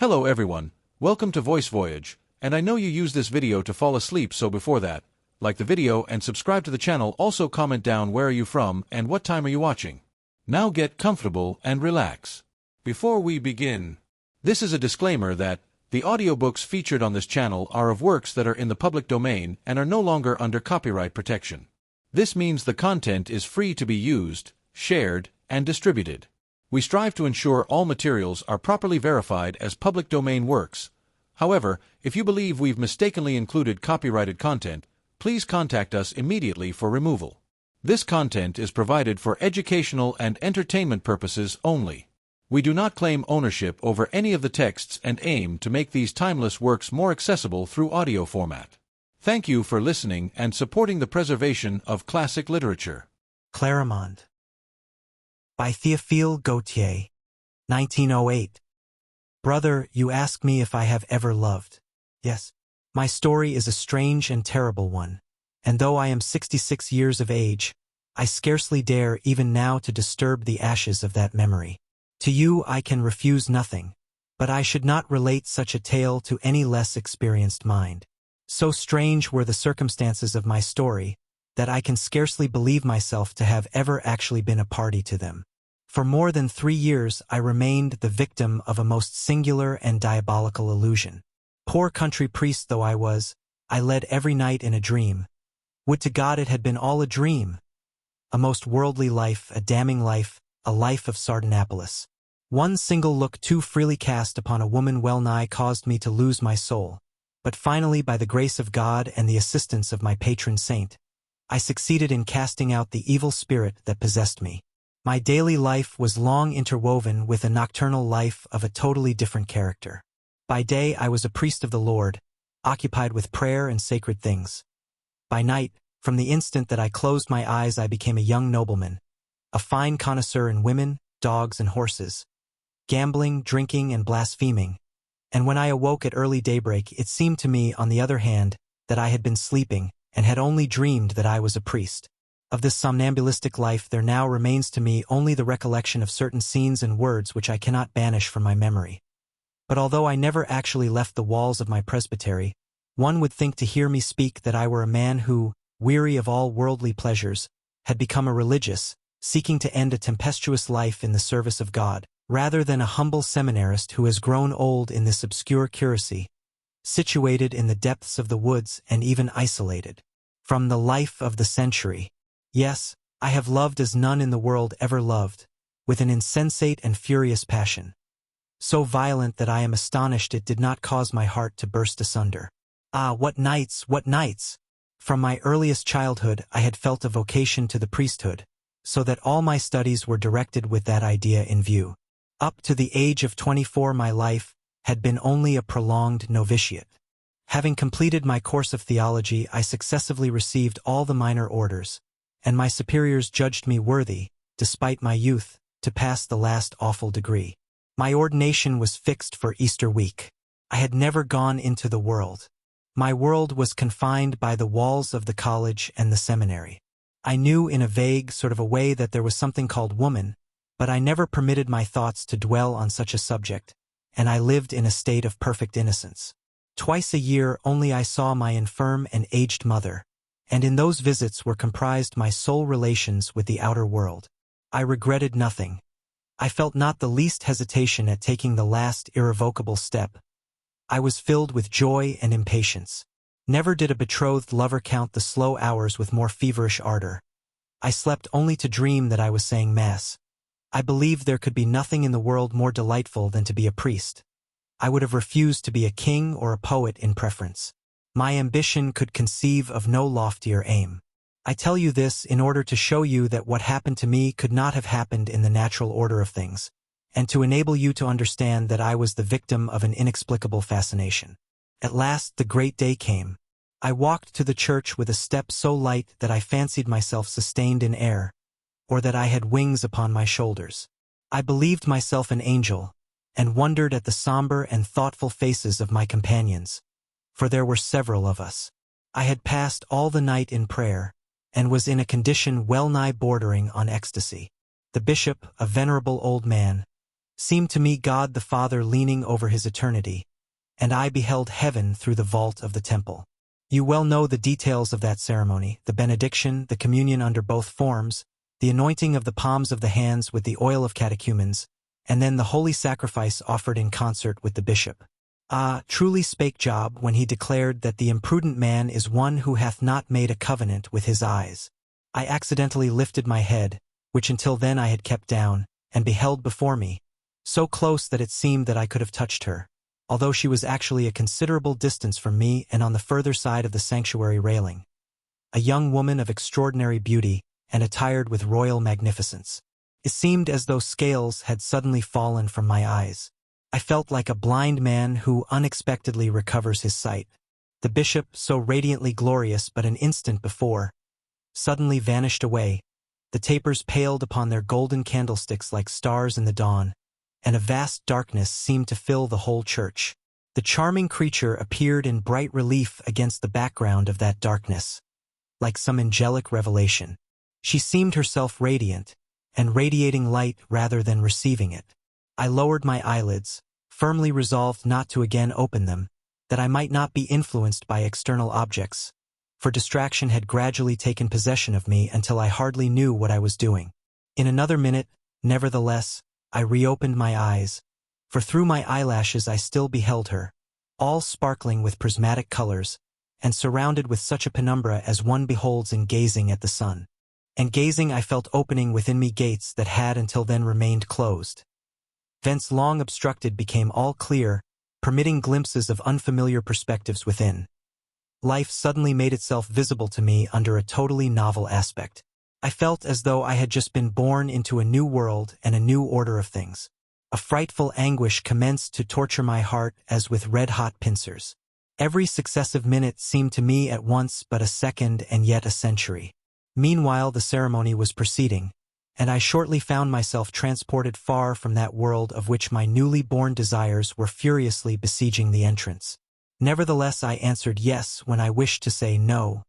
Hello everyone, welcome to Voyage, and I know you use this video to fall asleep, so before that, like the video and subscribe to the channel. Also comment down where are you from and what time are you watching. Now get comfortable and relax. Before we begin, this is a disclaimer that the audiobooks featured on this channel are of works that are in the public domain and are no longer under copyright protection. This means the content is free to be used, shared, and distributed. We strive to ensure all materials are properly verified as public domain works. However, if you believe we've mistakenly included copyrighted content, please contact us immediately for removal. This content is provided for educational and entertainment purposes only. We do not claim ownership over any of the texts and aim to make these timeless works more accessible through audio format. Thank you for listening and supporting the preservation of classic literature. Clarimonde by Théophile Gautier, 1908. Brother, you ask me if I have ever loved. Yes. My story is a strange and terrible one, and though I am 66 years of age, I scarcely dare even now to disturb the ashes of that memory. To you I can refuse nothing, but I should not relate such a tale to any less experienced mind. So strange were the circumstances of my story, that I can scarcely believe myself to have ever actually been a party to them. For more than 3 years I remained the victim of a most singular and diabolical illusion. Poor country priest though I was, I led every night in a dream. Would to God it had been all a dream! A most worldly life, a damning life, a life of Sardanapalus. One single look too freely cast upon a woman well-nigh caused me to lose my soul. But finally, by the grace of God and the assistance of my patron saint, I succeeded in casting out the evil spirit that possessed me. My daily life was long interwoven with a nocturnal life of a totally different character. By day I was a priest of the Lord, occupied with prayer and sacred things. By night, from the instant that I closed my eyes, I became a young nobleman, a fine connoisseur in women, dogs, and horses, gambling, drinking, and blaspheming. And when I awoke at early daybreak, it seemed to me, on the other hand, that I had been sleeping, and had only dreamed that I was a priest. Of this somnambulistic life there now remains to me only the recollection of certain scenes and words which I cannot banish from my memory. But although I never actually left the walls of my presbytery, one would think to hear me speak that I were a man who, weary of all worldly pleasures, had become a religious, seeking to end a tempestuous life in the service of God, rather than a humble seminarist who has grown old in this obscure curacy, situated in the depths of the woods and even isolated from the life of the century. Yes, I have loved as none in the world ever loved, with an insensate and furious passion, so violent that I am astonished it did not cause my heart to burst asunder. Ah, what nights, what nights! From my earliest childhood I had felt a vocation to the priesthood, so that all my studies were directed with that idea in view. Up to the age of 24 my life had been only a prolonged novitiate. Having completed my course of theology, I successively received all the minor orders, and my superiors judged me worthy, despite my youth, to pass the last awful degree. My ordination was fixed for Easter week. I had never gone into the world. My world was confined by the walls of the college and the seminary. I knew in a vague sort of a way that there was something called woman, but I never permitted my thoughts to dwell on such a subject, and I lived in a state of perfect innocence. Twice a year only I saw my infirm and aged mother, and in those visits were comprised my sole relations with the outer world. I regretted nothing. I felt not the least hesitation at taking the last irrevocable step. I was filled with joy and impatience. Never did a betrothed lover count the slow hours with more feverish ardor. I slept only to dream that I was saying Mass. I believed there could be nothing in the world more delightful than to be a priest. I would have refused to be a king or a poet in preference. My ambition could conceive of no loftier aim. I tell you this in order to show you that what happened to me could not have happened in the natural order of things, and to enable you to understand that I was the victim of an inexplicable fascination. At last the great day came. I walked to the church with a step so light that I fancied myself sustained in air, or that I had wings upon my shoulders. I believed myself an angel, and wondered at the somber and thoughtful faces of my companions, for there were several of us. I had passed all the night in prayer, and was in a condition well-nigh bordering on ecstasy. The bishop, a venerable old man, seemed to me God the Father leaning over his eternity, and I beheld heaven through the vault of the temple. You well know the details of that ceremony, the benediction, the communion under both forms, the anointing of the palms of the hands with the oil of catechumens, and then the holy sacrifice offered in concert with the bishop. Ah, truly spake Job when he declared that the imprudent man is one who hath not made a covenant with his eyes. I accidentally lifted my head, which until then I had kept down, and beheld before me, so close that it seemed that I could have touched her, although she was actually a considerable distance from me and on the further side of the sanctuary railing. A young woman of extraordinary beauty, and attired with royal magnificence. It seemed as though scales had suddenly fallen from my eyes. I felt like a blind man who unexpectedly recovers his sight. The bishop, so radiantly glorious but an instant before, suddenly vanished away. The tapers paled upon their golden candlesticks like stars in the dawn, and a vast darkness seemed to fill the whole church. The charming creature appeared in bright relief against the background of that darkness, like some angelic revelation. She seemed herself radiant, and radiating light rather than receiving it. I lowered my eyelids, firmly resolved not to again open them, that I might not be influenced by external objects, for distraction had gradually taken possession of me until I hardly knew what I was doing. In another minute, nevertheless, I reopened my eyes, for through my eyelashes I still beheld her, all sparkling with prismatic colors, and surrounded with such a penumbra as one beholds in gazing at the sun. And gazing I felt opening within me gates that had until then remained closed. Vents long obstructed became all clear, permitting glimpses of unfamiliar perspectives within. Life suddenly made itself visible to me under a totally novel aspect. I felt as though I had just been born into a new world and a new order of things. A frightful anguish commenced to torture my heart as with red-hot pincers. Every successive minute seemed to me at once but a second and yet a century. Meanwhile the ceremony was proceeding, and I shortly found myself transported far from that world of which my newly born desires were furiously besieging the entrance. Nevertheless I answered yes when I wished to say no,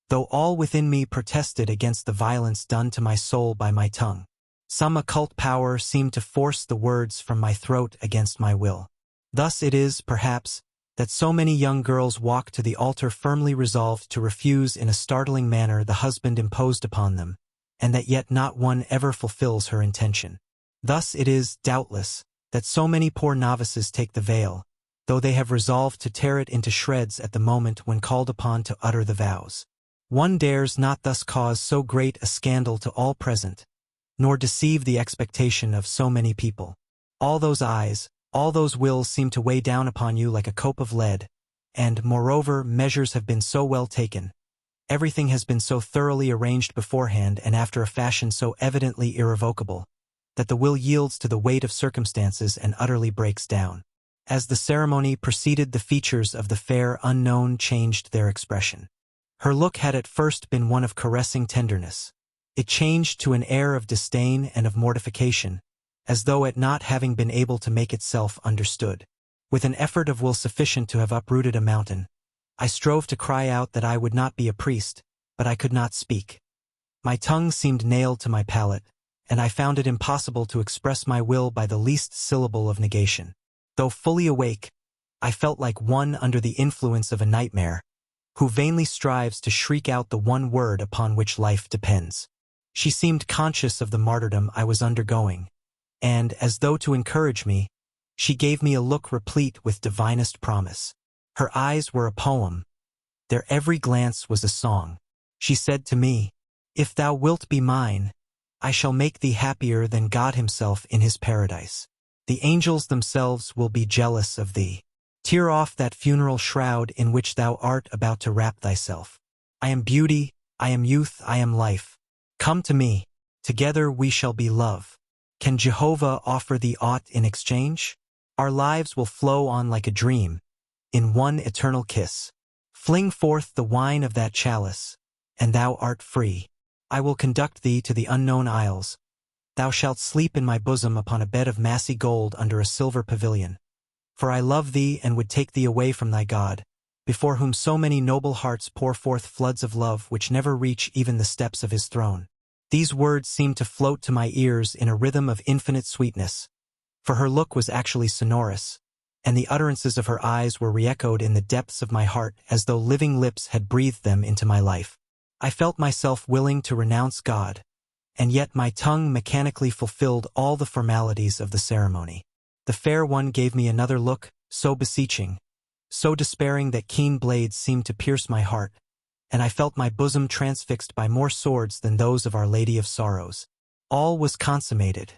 though all within me protested against the violence done to my soul by my tongue. Some occult power seemed to force the words from my throat against my will. Thus it is, perhaps, that so many young girls walk to the altar firmly resolved to refuse in a startling manner the husband imposed upon them, and that yet not one ever fulfills her intention. Thus it is, doubtless, that so many poor novices take the veil, though they have resolved to tear it into shreds at the moment when called upon to utter the vows. One dares not thus cause so great a scandal to all present, nor deceive the expectation of so many people. All those eyes, all those wills seem to weigh down upon you like a cope of lead, and, moreover, measures have been so well taken. Everything has been so thoroughly arranged beforehand and after a fashion so evidently irrevocable, that the will yields to the weight of circumstances and utterly breaks down. As the ceremony proceeded, the features of the fair unknown changed their expression. Her look had at first been one of caressing tenderness. It changed to an air of disdain and of mortification, as though at not having been able to make itself understood. With an effort of will sufficient to have uprooted a mountain, I strove to cry out that I would not be a priest, but I could not speak. My tongue seemed nailed to my palate, and I found it impossible to express my will by the least syllable of negation. Though fully awake, I felt like one under the influence of a nightmare, who vainly strives to shriek out the one word upon which life depends. She seemed conscious of the martyrdom I was undergoing, and, as though to encourage me, she gave me a look replete with divinest promise. Her eyes were a poem. Their every glance was a song. She said to me, "If thou wilt be mine, I shall make thee happier than God himself in his paradise. The angels themselves will be jealous of thee. Tear off that funeral shroud in which thou art about to wrap thyself. I am beauty, I am youth, I am life. Come to me. Together we shall be love. Can Jehovah offer thee aught in exchange? Our lives will flow on like a dream, in one eternal kiss. Fling forth the wine of that chalice, and thou art free. I will conduct thee to the unknown isles. Thou shalt sleep in my bosom upon a bed of massy gold under a silver pavilion. For I love thee and would take thee away from thy God, before whom so many noble hearts pour forth floods of love which never reach even the steps of his throne." These words seemed to float to my ears in a rhythm of infinite sweetness, for her look was actually sonorous, and the utterances of her eyes were re-echoed in the depths of my heart as though living lips had breathed them into my life. I felt myself willing to renounce God, and yet my tongue mechanically fulfilled all the formalities of the ceremony. The fair one gave me another look, so beseeching, so despairing that keen blades seemed to pierce my heart, and I felt my bosom transfixed by more swords than those of Our Lady of Sorrows. All was consummated.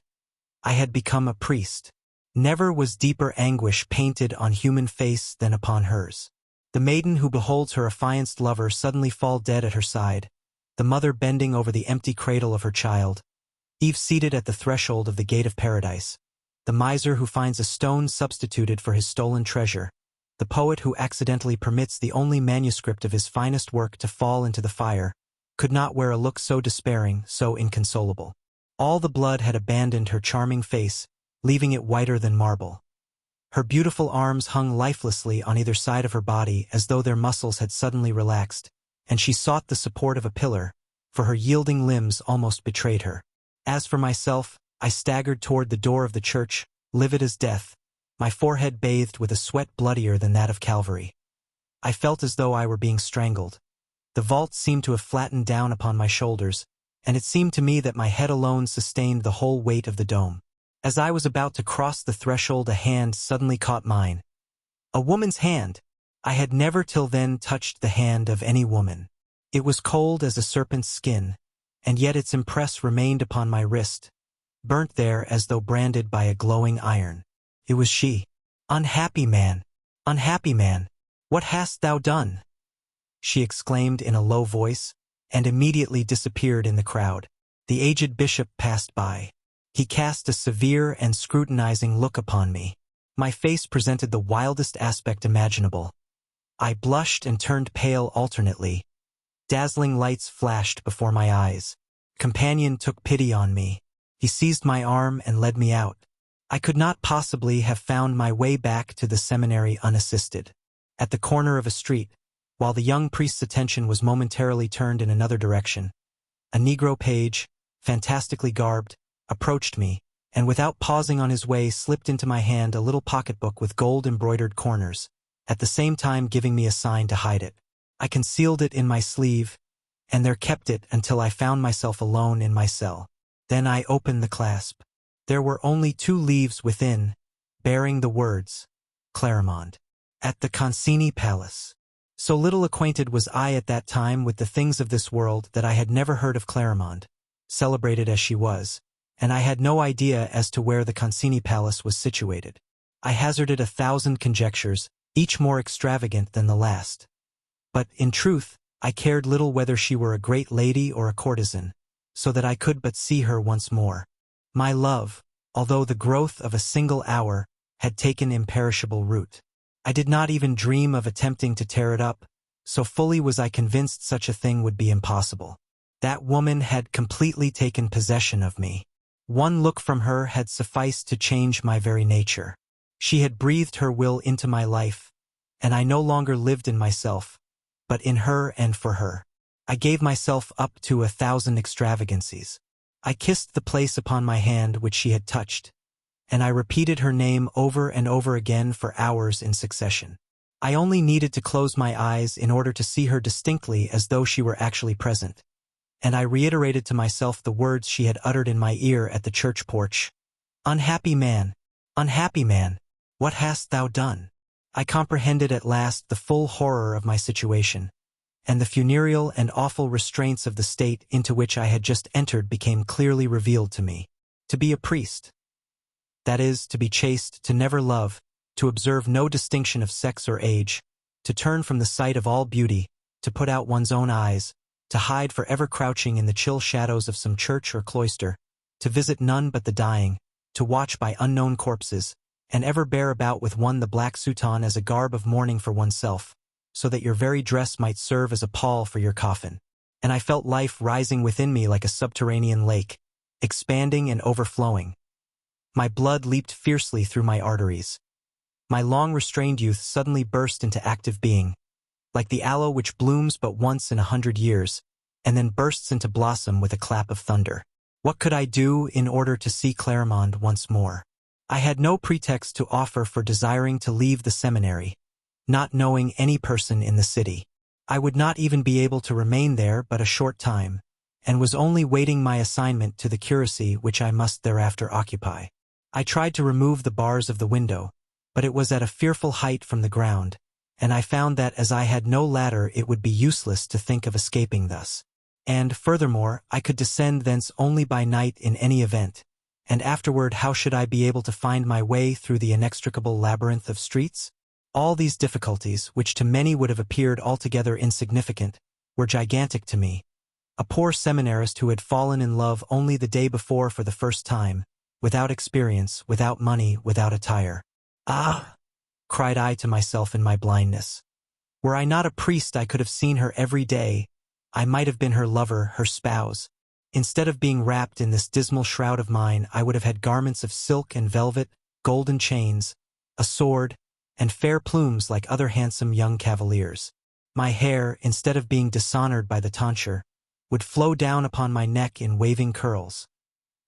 I had become a priest. Never was deeper anguish painted on human face than upon hers. The maiden who beholds her affianced lover suddenly fall dead at her side, the mother bending over the empty cradle of her child, Eve seated at the threshold of the gate of paradise, the miser who finds a stone substituted for his stolen treasure, the poet who accidentally permits the only manuscript of his finest work to fall into the fire, could not wear a look so despairing, so inconsolable. All the blood had abandoned her charming face, leaving it whiter than marble. Her beautiful arms hung lifelessly on either side of her body as though their muscles had suddenly relaxed, and she sought the support of a pillar, for her yielding limbs almost betrayed her. As for myself, I staggered toward the door of the church, livid as death, my forehead bathed with a sweat bloodier than that of Calvary. I felt as though I were being strangled. The vault seemed to have flattened down upon my shoulders, and it seemed to me that my head alone sustained the whole weight of the dome. As I was about to cross the threshold, a hand suddenly caught mine. A woman's hand! I had never till then touched the hand of any woman. It was cold as a serpent's skin, and yet its impress remained upon my wrist, burnt there as though branded by a glowing iron. It was she. Unhappy man! Unhappy man! What hast thou done? She exclaimed in a low voice, and immediately disappeared in the crowd. The aged bishop passed by. He cast a severe and scrutinizing look upon me. My face presented the wildest aspect imaginable. I blushed and turned pale alternately. Dazzling lights flashed before my eyes. Companion took pity on me. He seized my arm and led me out. I could not possibly have found my way back to the seminary unassisted. At the corner of a street, while the young priest's attention was momentarily turned in another direction, a Negro page, fantastically garbed, approached me, and without pausing on his way slipped into my hand a little pocketbook with gold-embroidered corners, at the same time giving me a sign to hide it. I concealed it in my sleeve, and there kept it until I found myself alone in my cell. Then I opened the clasp. There were only 2 leaves within, bearing the words, Clarimonde. At the Concini Palace. So little acquainted was I at that time with the things of this world that I had never heard of Clarimonde, celebrated as she was, and I had no idea as to where the Concini Palace was situated. I hazarded 1,000 conjectures, each more extravagant than the last. But, in truth, I cared little whether she were a great lady or a courtesan, so that I could but see her once more. My love, although the growth of a single hour, had taken imperishable root. I did not even dream of attempting to tear it up, so fully was I convinced such a thing would be impossible. That woman had completely taken possession of me. One look from her had sufficed to change my very nature. She had breathed her will into my life, and I no longer lived in myself, but in her and for her. I gave myself up to 1,000 extravagancies. I kissed the place upon my hand which she had touched, and I repeated her name over and over again for hours in succession. I only needed to close my eyes in order to see her distinctly as though she were actually present, and I reiterated to myself the words she had uttered in my ear at the church porch. Unhappy man! Unhappy man! What hast thou done? I comprehended at last the full horror of my situation, and the funereal and awful restraints of the state into which I had just entered became clearly revealed to me. To be a priest, that is, to be chaste, to never love, to observe no distinction of sex or age, to turn from the sight of all beauty, to put out one's own eyes, to hide forever crouching in the chill shadows of some church or cloister, to visit none but the dying, to watch by unknown corpses, and ever bear about with one the black soutane as a garb of mourning for oneself, so that your very dress might serve as a pall for your coffin. And I felt life rising within me like a subterranean lake, expanding and overflowing. My blood leaped fiercely through my arteries. My long-restrained youth suddenly burst into active being, like the aloe which blooms but once in 100 years, and then bursts into blossom with a clap of thunder. What could I do in order to see Clarimonde once more? I had no pretext to offer for desiring to leave the seminary, not knowing any person in the city. I would not even be able to remain there but a short time, and was only waiting my assignment to the curacy which I must thereafter occupy. I tried to remove the bars of the window, but it was at a fearful height from the ground, and I found that as I had no ladder it would be useless to think of escaping thus. And, furthermore, I could descend thence only by night in any event, and afterward how should I be able to find my way through the inextricable labyrinth of streets? All these difficulties, which to many would have appeared altogether insignificant, were gigantic to me, a poor seminarist who had fallen in love only the day before for the first time, without experience, without money, without attire. Ah! Cried I to myself in my blindness. Were I not a priest I could have seen her every day. I might have been her lover, her spouse. Instead of being wrapped in this dismal shroud of mine, I would have had garments of silk and velvet, golden chains, a sword, and fair plumes like other handsome young cavaliers. My hair, instead of being dishonored by the tonsure, would flow down upon my neck in waving curls.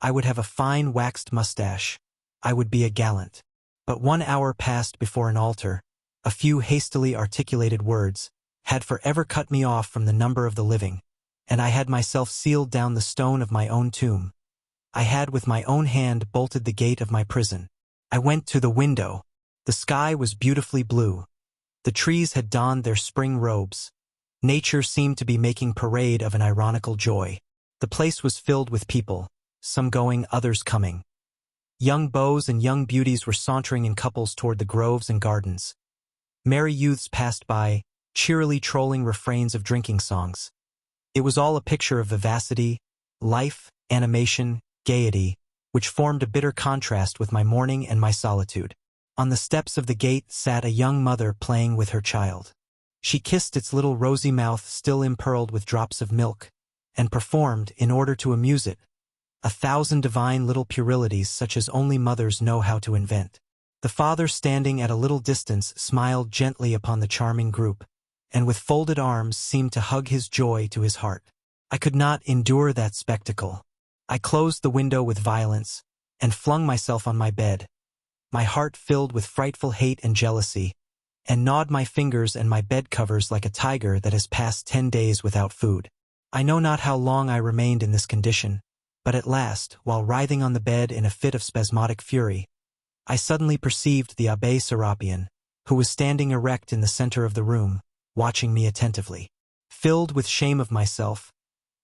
I would have a fine waxed mustache. I would be a gallant. But 1 hour passed before an altar, a few hastily articulated words, had forever cut me off from the number of the living, and I had myself sealed down the stone of my own tomb. I had with my own hand bolted the gate of my prison. I went to the window. The sky was beautifully blue. The trees had donned their spring robes. Nature seemed to be making parade of an ironical joy. The place was filled with people, some going, others coming. Young beaux and young beauties were sauntering in couples toward the groves and gardens. Merry youths passed by, cheerily trolling refrains of drinking songs. It was all a picture of vivacity, life, animation, gaiety, which formed a bitter contrast with my mourning and my solitude. On the steps of the gate sat a young mother playing with her child. She kissed its little rosy mouth still impearled with drops of milk, and performed, in order to amuse it, 1,000 divine little puerilities such as only mothers know how to invent. The father, standing at a little distance, smiled gently upon the charming group, and with folded arms seemed to hug his joy to his heart. I could not endure that spectacle. I closed the window with violence, and flung myself on my bed, my heart filled with frightful hate and jealousy, and gnawed my fingers and my bed covers like a tiger that has passed 10 days without food. I know not how long I remained in this condition, but at last, while writhing on the bed in a fit of spasmodic fury, I suddenly perceived the Abbé Serapion, who was standing erect in the center of the room, watching me attentively. Filled with shame of myself,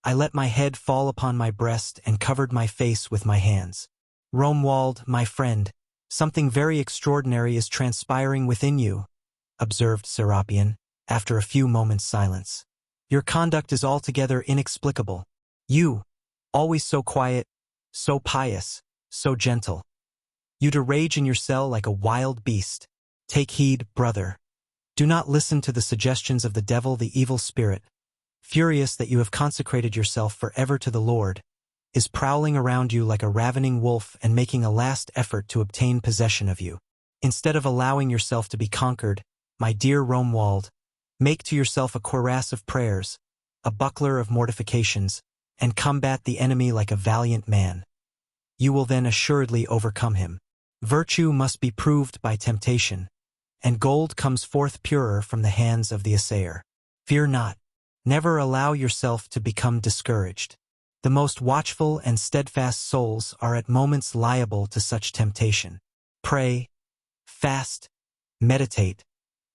I let my head fall upon my breast and covered my face with my hands. "Romuald, my friend, something very extraordinary is transpiring within you," observed Serapion, after a few moments' silence. "Your conduct is altogether inexplicable. You, always so quiet, so pious, so gentle. You to rage in your cell like a wild beast. Take heed, brother. Do not listen to the suggestions of the devil, the evil spirit, furious that you have consecrated yourself forever to the Lord, is prowling around you like a ravening wolf and making a last effort to obtain possession of you. Instead of allowing yourself to be conquered, my dear Romuald, make to yourself a cuirass of prayers, a buckler of mortifications, and combat the enemy like a valiant man. You will then assuredly overcome him. Virtue must be proved by temptation, and gold comes forth purer from the hands of the assayer. Fear not. Never allow yourself to become discouraged. The most watchful and steadfast souls are at moments liable to such temptation. Pray, fast, meditate,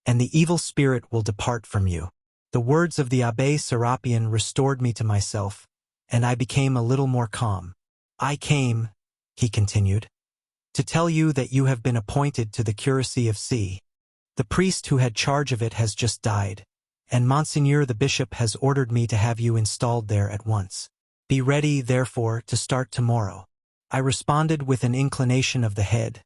and the evil spirit will depart from you." The words of the Abbé Serapion restored me to myself, and I became a little more calm. "I came," he continued, "to tell you that you have been appointed to the curacy of C. The priest who had charge of it has just died, and Monseigneur the Bishop has ordered me to have you installed there at once. Be ready, therefore, to start tomorrow." I responded with an inclination of the head,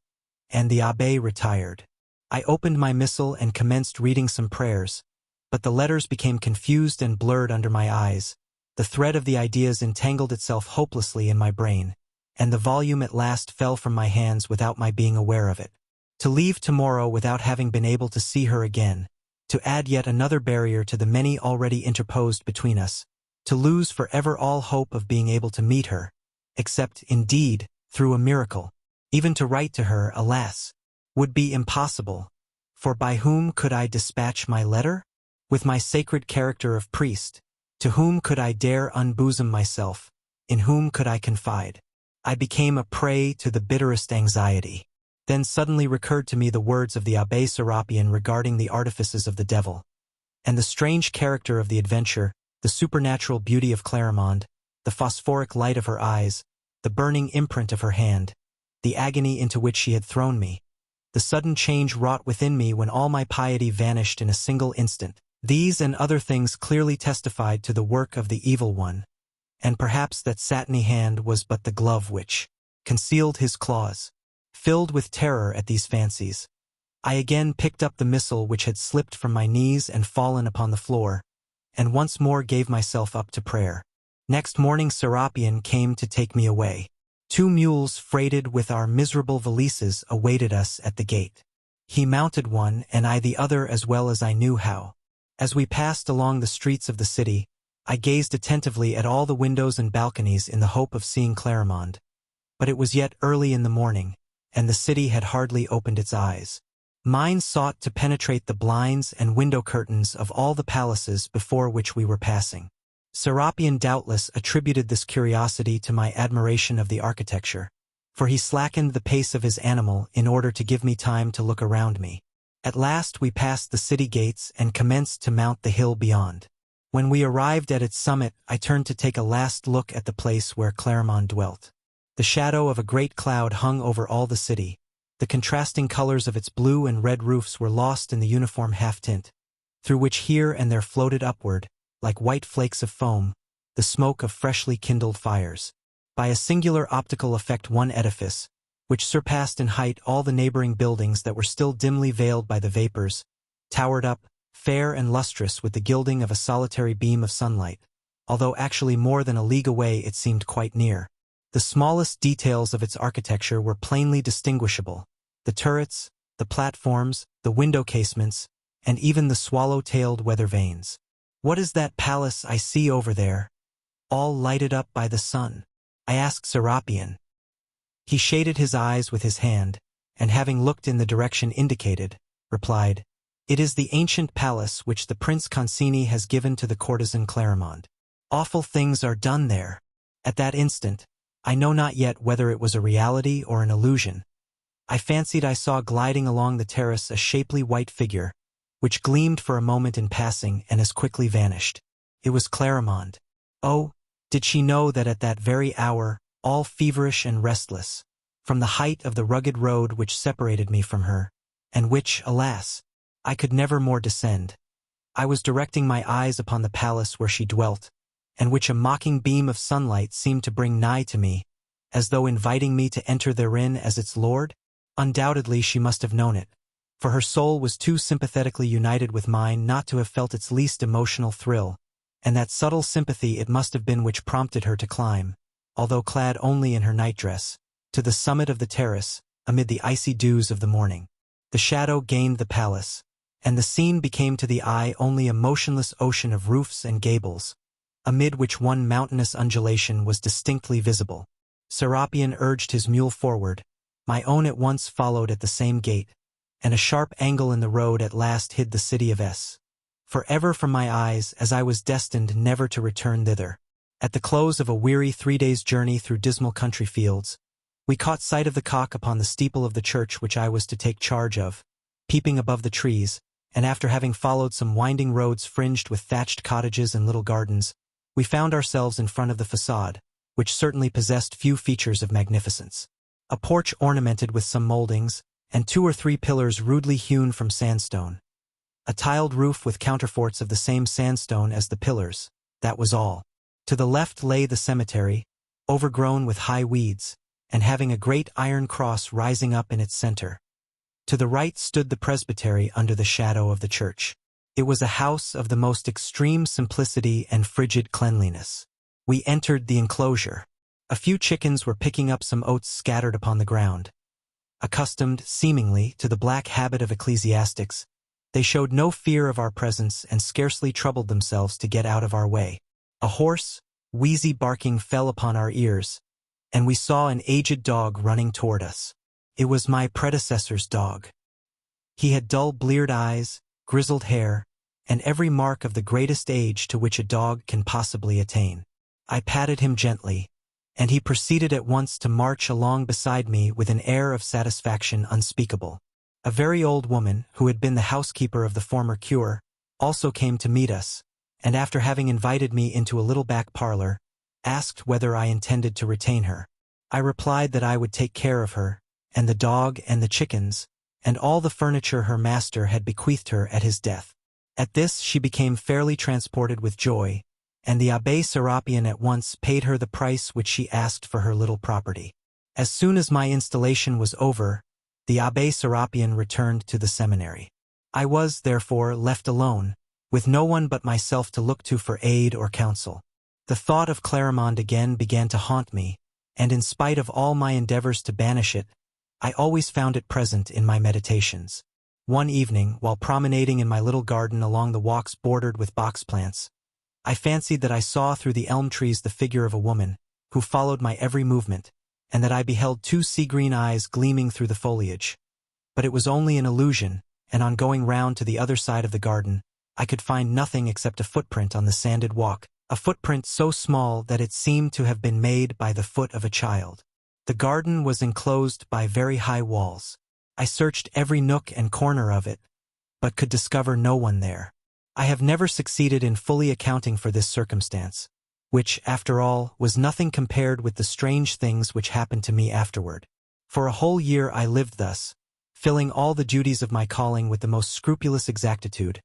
and the abbé retired. I opened my missal and commenced reading some prayers, but the letters became confused and blurred under my eyes. The thread of the ideas entangled itself hopelessly in my brain, and the volume at last fell from my hands without my being aware of it. To leave tomorrow without having been able to see her again, to add yet another barrier to the many already interposed between us, to lose forever all hope of being able to meet her, except, indeed, through a miracle. Even to write to her, alas, would be impossible, for by whom could I dispatch my letter? With my sacred character of priest, to whom could I dare unbosom myself? In whom could I confide? I became a prey to the bitterest anxiety. Then suddenly recurred to me the words of the Abbé Serapion regarding the artifices of the devil, and the strange character of the adventure, the supernatural beauty of Clarimonde, the phosphoric light of her eyes, the burning imprint of her hand, the agony into which she had thrown me, the sudden change wrought within me when all my piety vanished in a single instant. These and other things clearly testified to the work of the evil one, and perhaps that satiny hand was but the glove which concealed his claws. Filled with terror at these fancies, I again picked up the missal which had slipped from my knees and fallen upon the floor, and once more gave myself up to prayer. Next morning Serapion came to take me away. 2 mules freighted with our miserable valises awaited us at the gate. He mounted one and I the other as well as I knew how. As we passed along the streets of the city, I gazed attentively at all the windows and balconies in the hope of seeing Clarimonde. But it was yet early in the morning, and the city had hardly opened its eyes. Mine sought to penetrate the blinds and window curtains of all the palaces before which we were passing. Serapion doubtless attributed this curiosity to my admiration of the architecture, for he slackened the pace of his animal in order to give me time to look around me. At last we passed the city gates and commenced to mount the hill beyond. When we arrived at its summit, I turned to take a last look at the place where Clarimonde dwelt. The shadow of a great cloud hung over all the city. The contrasting colors of its blue and red roofs were lost in the uniform half-tint, through which here and there floated upward, like white flakes of foam, the smoke of freshly kindled fires. By a singular optical effect one edifice, which surpassed in height all the neighboring buildings that were still dimly veiled by the vapors, towered up, fair and lustrous with the gilding of a solitary beam of sunlight, although actually more than a league away it seemed quite near. The smallest details of its architecture were plainly distinguishable: the turrets, the platforms, the window casements, and even the swallow-tailed weather vanes. What is that palace I see over there, all lighted up by the sun? I asked Serapion. He shaded his eyes with his hand, and having looked in the direction indicated, replied, "It is the ancient palace which the Prince Concini has given to the courtesan Clarimonde. Awful things are done there." At that instant, I know not yet whether it was a reality or an illusion, I fancied I saw gliding along the terrace a shapely white figure, which gleamed for a moment in passing and as quickly vanished. It was Clarimonde. Oh, did she know that at that very hour, all feverish and restless, from the height of the rugged road which separated me from her, and which, alas, I could never more descend, I was directing my eyes upon the palace where she dwelt, and which a mocking beam of sunlight seemed to bring nigh to me, as though inviting me to enter therein as its lord? Undoubtedly she must have known it, for her soul was too sympathetically united with mine not to have felt its least emotional thrill, and that subtle sympathy it must have been which prompted her to climb, although clad only in her nightdress, to the summit of the terrace, amid the icy dews of the morning. The shadow gained the palace, and the scene became to the eye only a motionless ocean of roofs and gables, amid which one mountainous undulation was distinctly visible. Serapion urged his mule forward, my own at once followed at the same gait, and a sharp angle in the road at last hid the city of S. forever from my eyes, as I was destined never to return thither. At the close of a weary 3 days' journey through dismal country fields, we caught sight of the cock upon the steeple of the church which I was to take charge of, peeping above the trees, and after having followed some winding roads fringed with thatched cottages and little gardens, we found ourselves in front of the façade, which certainly possessed few features of magnificence. A porch ornamented with some moldings, and 2 or 3 pillars rudely hewn from sandstone. A tiled roof with counterforts of the same sandstone as the pillars, that was all. To the left lay the cemetery, overgrown with high weeds, and having a great iron cross rising up in its center. To the right stood the presbytery under the shadow of the church. It was a house of the most extreme simplicity and frigid cleanliness. We entered the enclosure. A few chickens were picking up some oats scattered upon the ground. Accustomed, seemingly, to the black habit of ecclesiastics, they showed no fear of our presence and scarcely troubled themselves to get out of our way. A hoarse, wheezy barking fell upon our ears, and we saw an aged dog running toward us. It was my predecessor's dog. He had dull bleared eyes, grizzled hair, and every mark of the greatest age to which a dog can possibly attain. I patted him gently, and he proceeded at once to march along beside me with an air of satisfaction unspeakable. A very old woman, who had been the housekeeper of the former cure, also came to meet us, and after having invited me into a little back parlor, asked whether I intended to retain her. I replied that I would take care of her, and the dog and the chickens, and all the furniture her master had bequeathed her at his death. At this she became fairly transported with joy, and the Abbé Serapion at once paid her the price which she asked for her little property. As soon as my installation was over, the Abbé Serapion returned to the seminary. I was, therefore, left alone, with no one but myself to look to for aid or counsel. The thought of Clarimonde again began to haunt me, and in spite of all my endeavors to banish it, I always found it present in my meditations. One evening, while promenading in my little garden along the walks bordered with box plants, I fancied that I saw through the elm trees the figure of a woman, who followed my every movement, and that I beheld two sea-green eyes gleaming through the foliage. But it was only an illusion, and on going round to the other side of the garden, I could find nothing except a footprint on the sanded walk, a footprint so small that it seemed to have been made by the foot of a child. The garden was enclosed by very high walls. I searched every nook and corner of it, but could discover no one there. I have never succeeded in fully accounting for this circumstance, which, after all, was nothing compared with the strange things which happened to me afterward. For a whole year I lived thus, filling all the duties of my calling with the most scrupulous exactitude,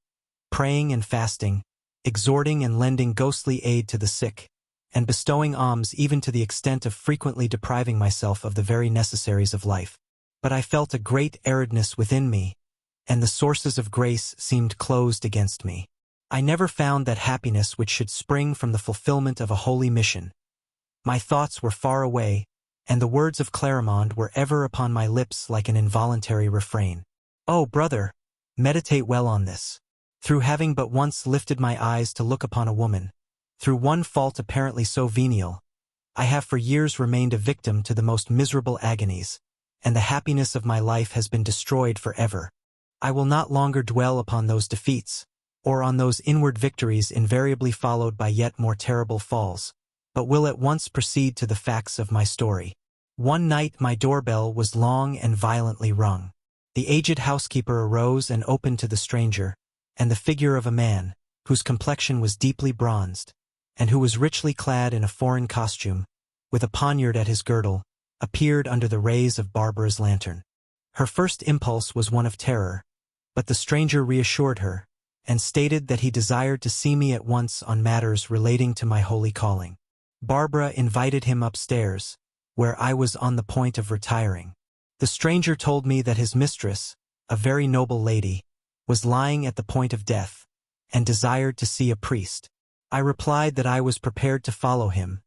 praying and fasting, exhorting and lending ghostly aid to the sick, and bestowing alms even to the extent of frequently depriving myself of the very necessaries of life. But I felt a great aridness within me, and the sources of grace seemed closed against me. I never found that happiness which should spring from the fulfillment of a holy mission. My thoughts were far away, and the words of Clarimonde were ever upon my lips like an involuntary refrain. Oh, brother, meditate well on this. Through having but once lifted my eyes to look upon a woman, through one fault apparently so venial, I have for years remained a victim to the most miserable agonies, and the happiness of my life has been destroyed forever. I will not longer dwell upon those defeats, or on those inward victories invariably followed by yet more terrible falls, but will at once proceed to the facts of my story. One night my doorbell was long and violently rung. The aged housekeeper arose and opened to the stranger, and the figure of a man, whose complexion was deeply bronzed, and who was richly clad in a foreign costume, with a poniard at his girdle, appeared under the rays of Barbara's lantern. Her first impulse was one of terror, but the stranger reassured her, and stated that he desired to see me at once on matters relating to my holy calling. Barbara invited him upstairs, where I was on the point of retiring. The stranger told me that his mistress, a very noble lady, was lying at the point of death, and desired to see a priest. I replied that I was prepared to follow him,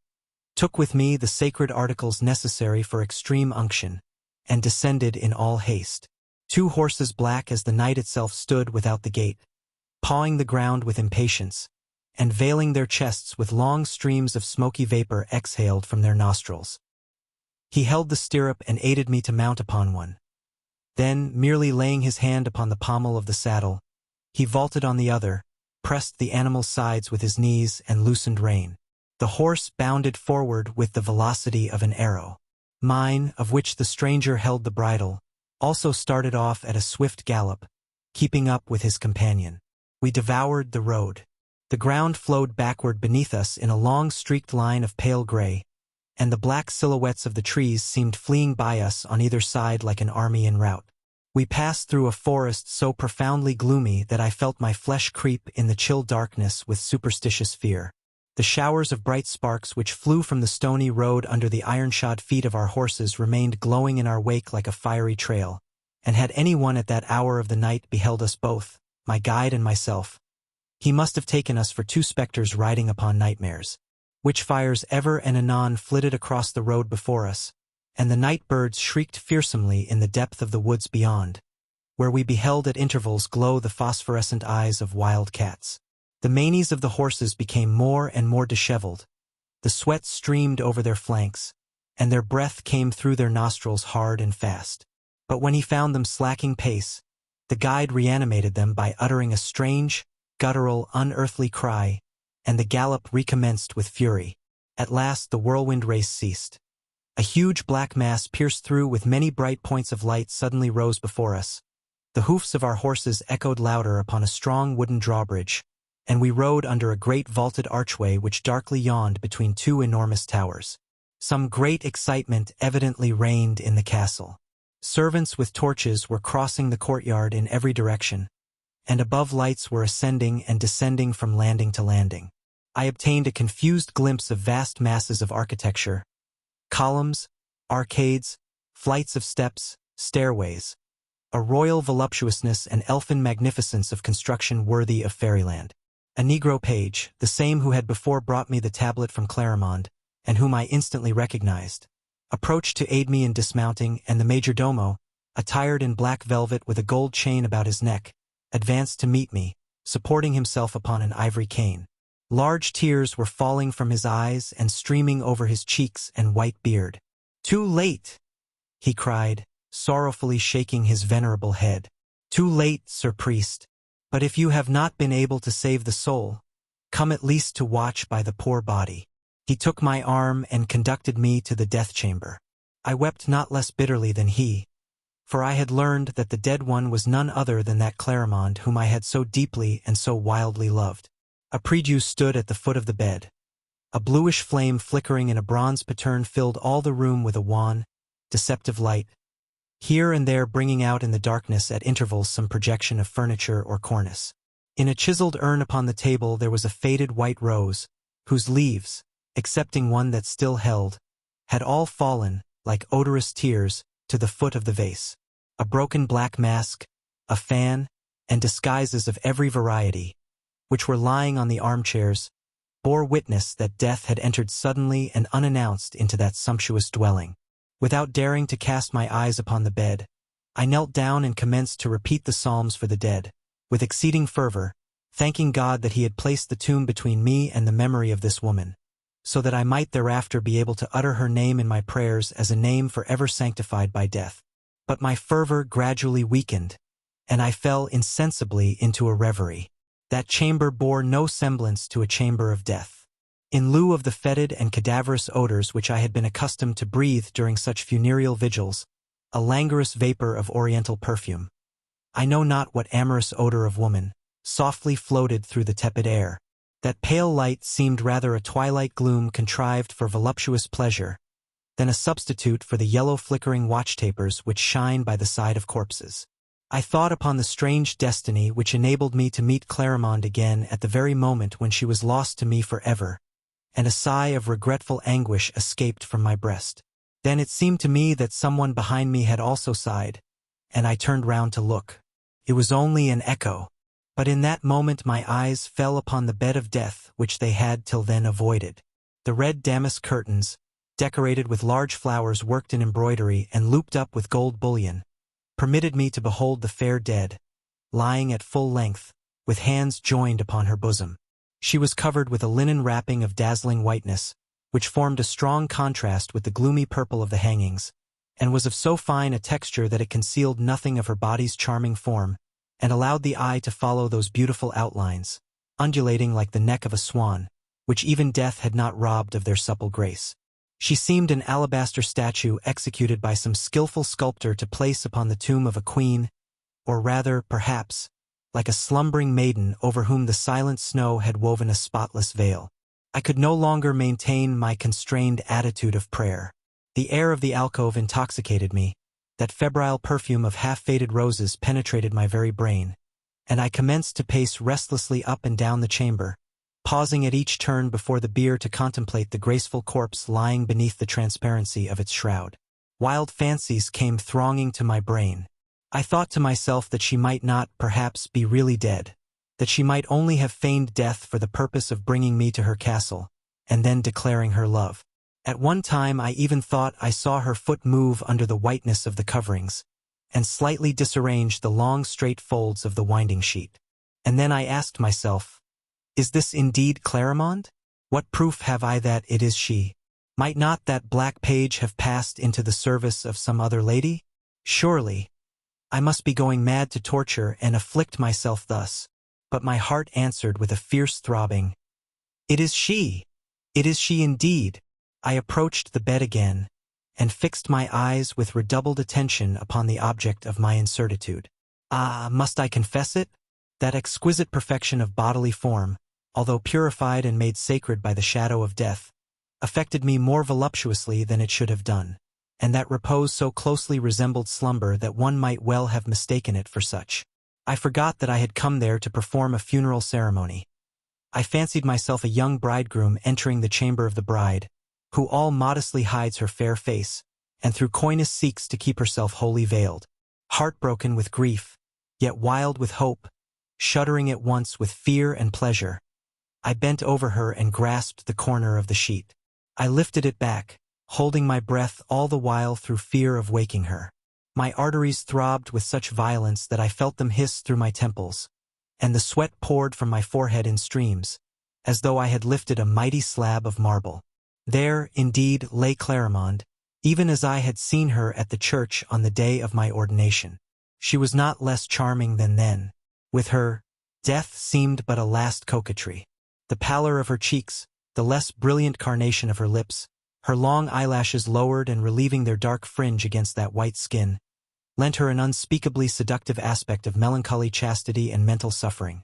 took with me the sacred articles necessary for extreme unction, and descended in all haste. 2 horses black as the night itself stood without the gate, pawing the ground with impatience, and veiling their chests with long streams of smoky vapor exhaled from their nostrils. He held the stirrup and aided me to mount upon one. Then, merely laying his hand upon the pommel of the saddle, he vaulted on the other, pressed the animal's sides with his knees, and loosened rein. The horse bounded forward with the velocity of an arrow. Mine, of which the stranger held the bridle, also started off at a swift gallop, keeping up with his companion. We devoured the road. The ground flowed backward beneath us in a long streaked line of pale gray, and the black silhouettes of the trees seemed fleeing by us on either side like an army en route. We passed through a forest so profoundly gloomy that I felt my flesh creep in the chill darkness with superstitious fear. The showers of bright sparks which flew from the stony road under the iron-shod feet of our horses remained glowing in our wake like a fiery trail, and had anyone at that hour of the night beheld us both, my guide and myself, he must have taken us for 2 specters riding upon nightmares. Witch-fires ever and anon flitted across the road before us, and the night-birds shrieked fearsomely in the depth of the woods beyond, where we beheld at intervals glow the phosphorescent eyes of wild cats. The manes of the horses became more and more disheveled, the sweat streamed over their flanks, and their breath came through their nostrils hard and fast. But when he found them slacking pace, the guide reanimated them by uttering a strange, guttural, unearthly cry, and the gallop recommenced with fury. At last the whirlwind race ceased. A huge black mass pierced through with many bright points of light suddenly rose before us. The hoofs of our horses echoed louder upon a strong wooden drawbridge, and we rode under a great vaulted archway which darkly yawned between two enormous towers. Some great excitement evidently reigned in the castle. Servants with torches were crossing the courtyard in every direction, and above lights were ascending and descending from landing to landing. I obtained a confused glimpse of vast masses of architecture, columns, arcades, flights of steps, stairways, a royal voluptuousness and elfin magnificence of construction worthy of fairyland. A Negro page, the same who had before brought me the tablet from Clarimonde, and whom I instantly recognized, approached to aid me in dismounting, and the majordomo, attired in black velvet with a gold chain about his neck, advanced to meet me, supporting himself upon an ivory cane. Large tears were falling from his eyes and streaming over his cheeks and white beard. "Too late!" he cried, sorrowfully shaking his venerable head. "Too late, Sir Priest. But if you have not been able to save the soul, come at least to watch by the poor body." He took my arm and conducted me to the death chamber. I wept not less bitterly than he, for I had learned that the dead one was none other than that Clarimonde whom I had so deeply and so wildly loved. A prie-dieu stood at the foot of the bed. A bluish flame flickering in a bronze pattern filled all the room with a wan, deceptive light, here and there bringing out in the darkness at intervals some projection of furniture or cornice. In a chiseled urn upon the table there was a faded white rose, whose leaves, excepting one that still held, had all fallen, like odorous tears, to the foot of the vase. A broken black mask, a fan, and disguises of every variety, which were lying on the armchairs, bore witness that death had entered suddenly and unannounced into that sumptuous dwelling. Without daring to cast my eyes upon the bed, I knelt down and commenced to repeat the psalms for the dead, with exceeding fervor, thanking God that he had placed the tomb between me and the memory of this woman, so that I might thereafter be able to utter her name in my prayers as a name forever sanctified by death. But my fervor gradually weakened, and I fell insensibly into a reverie. That chamber bore no semblance to a chamber of death. In lieu of the fetid and cadaverous odors which I had been accustomed to breathe during such funereal vigils, a languorous vapor of oriental perfume, I know not what amorous odor of woman, softly floated through the tepid air. That pale light seemed rather a twilight gloom contrived for voluptuous pleasure, than a substitute for the yellow flickering watch-tapers which shine by the side of corpses. I thought upon the strange destiny which enabled me to meet Clarimonde again at the very moment when she was lost to me forever, and a sigh of regretful anguish escaped from my breast. Then it seemed to me that someone behind me had also sighed, and I turned round to look. It was only an echo, but in that moment my eyes fell upon the bed of death which they had till then avoided. The red damask curtains, decorated with large flowers worked in embroidery and looped up with gold bullion, permitted me to behold the fair dead, lying at full length, with hands joined upon her bosom. She was covered with a linen wrapping of dazzling whiteness, which formed a strong contrast with the gloomy purple of the hangings, and was of so fine a texture that it concealed nothing of her body's charming form, and allowed the eye to follow those beautiful outlines, undulating like the neck of a swan, which even death had not robbed of their supple grace. She seemed an alabaster statue executed by some skillful sculptor to place upon the tomb of a queen, or rather, perhaps, like a slumbering maiden over whom the silent snow had woven a spotless veil. I could no longer maintain my constrained attitude of prayer. The air of the alcove intoxicated me, that febrile perfume of half-faded roses penetrated my very brain, and I commenced to pace restlessly up and down the chamber, pausing at each turn before the bier to contemplate the graceful corpse lying beneath the transparency of its shroud. Wild fancies came thronging to my brain. I thought to myself that she might not, perhaps, be really dead, that she might only have feigned death for the purpose of bringing me to her castle, and then declaring her love. At one time I even thought I saw her foot move under the whiteness of the coverings, and slightly disarrange the long straight folds of the winding sheet. And then I asked myself, is this indeed Clarimonde? What proof have I that it is she? Might not that black page have passed into the service of some other lady? Surely, I must be going mad to torture and afflict myself thus. But my heart answered with a fierce throbbing, "It is she! It is she indeed!" I approached the bed again, and fixed my eyes with redoubled attention upon the object of my incertitude. Ah, must I confess it? That exquisite perfection of bodily form, although purified and made sacred by the shadow of death, affected me more voluptuously than it should have done, and that repose so closely resembled slumber that one might well have mistaken it for such. I forgot that I had come there to perform a funeral ceremony. I fancied myself a young bridegroom entering the chamber of the bride, who all modestly hides her fair face, and through coyness seeks to keep herself wholly veiled. Heartbroken with grief, yet wild with hope, shuddering at once with fear and pleasure, I bent over her and grasped the corner of the sheet. I lifted it back, holding my breath all the while through fear of waking her. My arteries throbbed with such violence that I felt them hiss through my temples, and the sweat poured from my forehead in streams, as though I had lifted a mighty slab of marble. There, indeed, lay Clarimonde, even as I had seen her at the church on the day of my ordination. She was not less charming than then. With her, death seemed but a last coquetry. The pallor of her cheeks, the less brilliant carnation of her lips, her long eyelashes lowered and relieving their dark fringe against that white skin, lent her an unspeakably seductive aspect of melancholy chastity and mental suffering.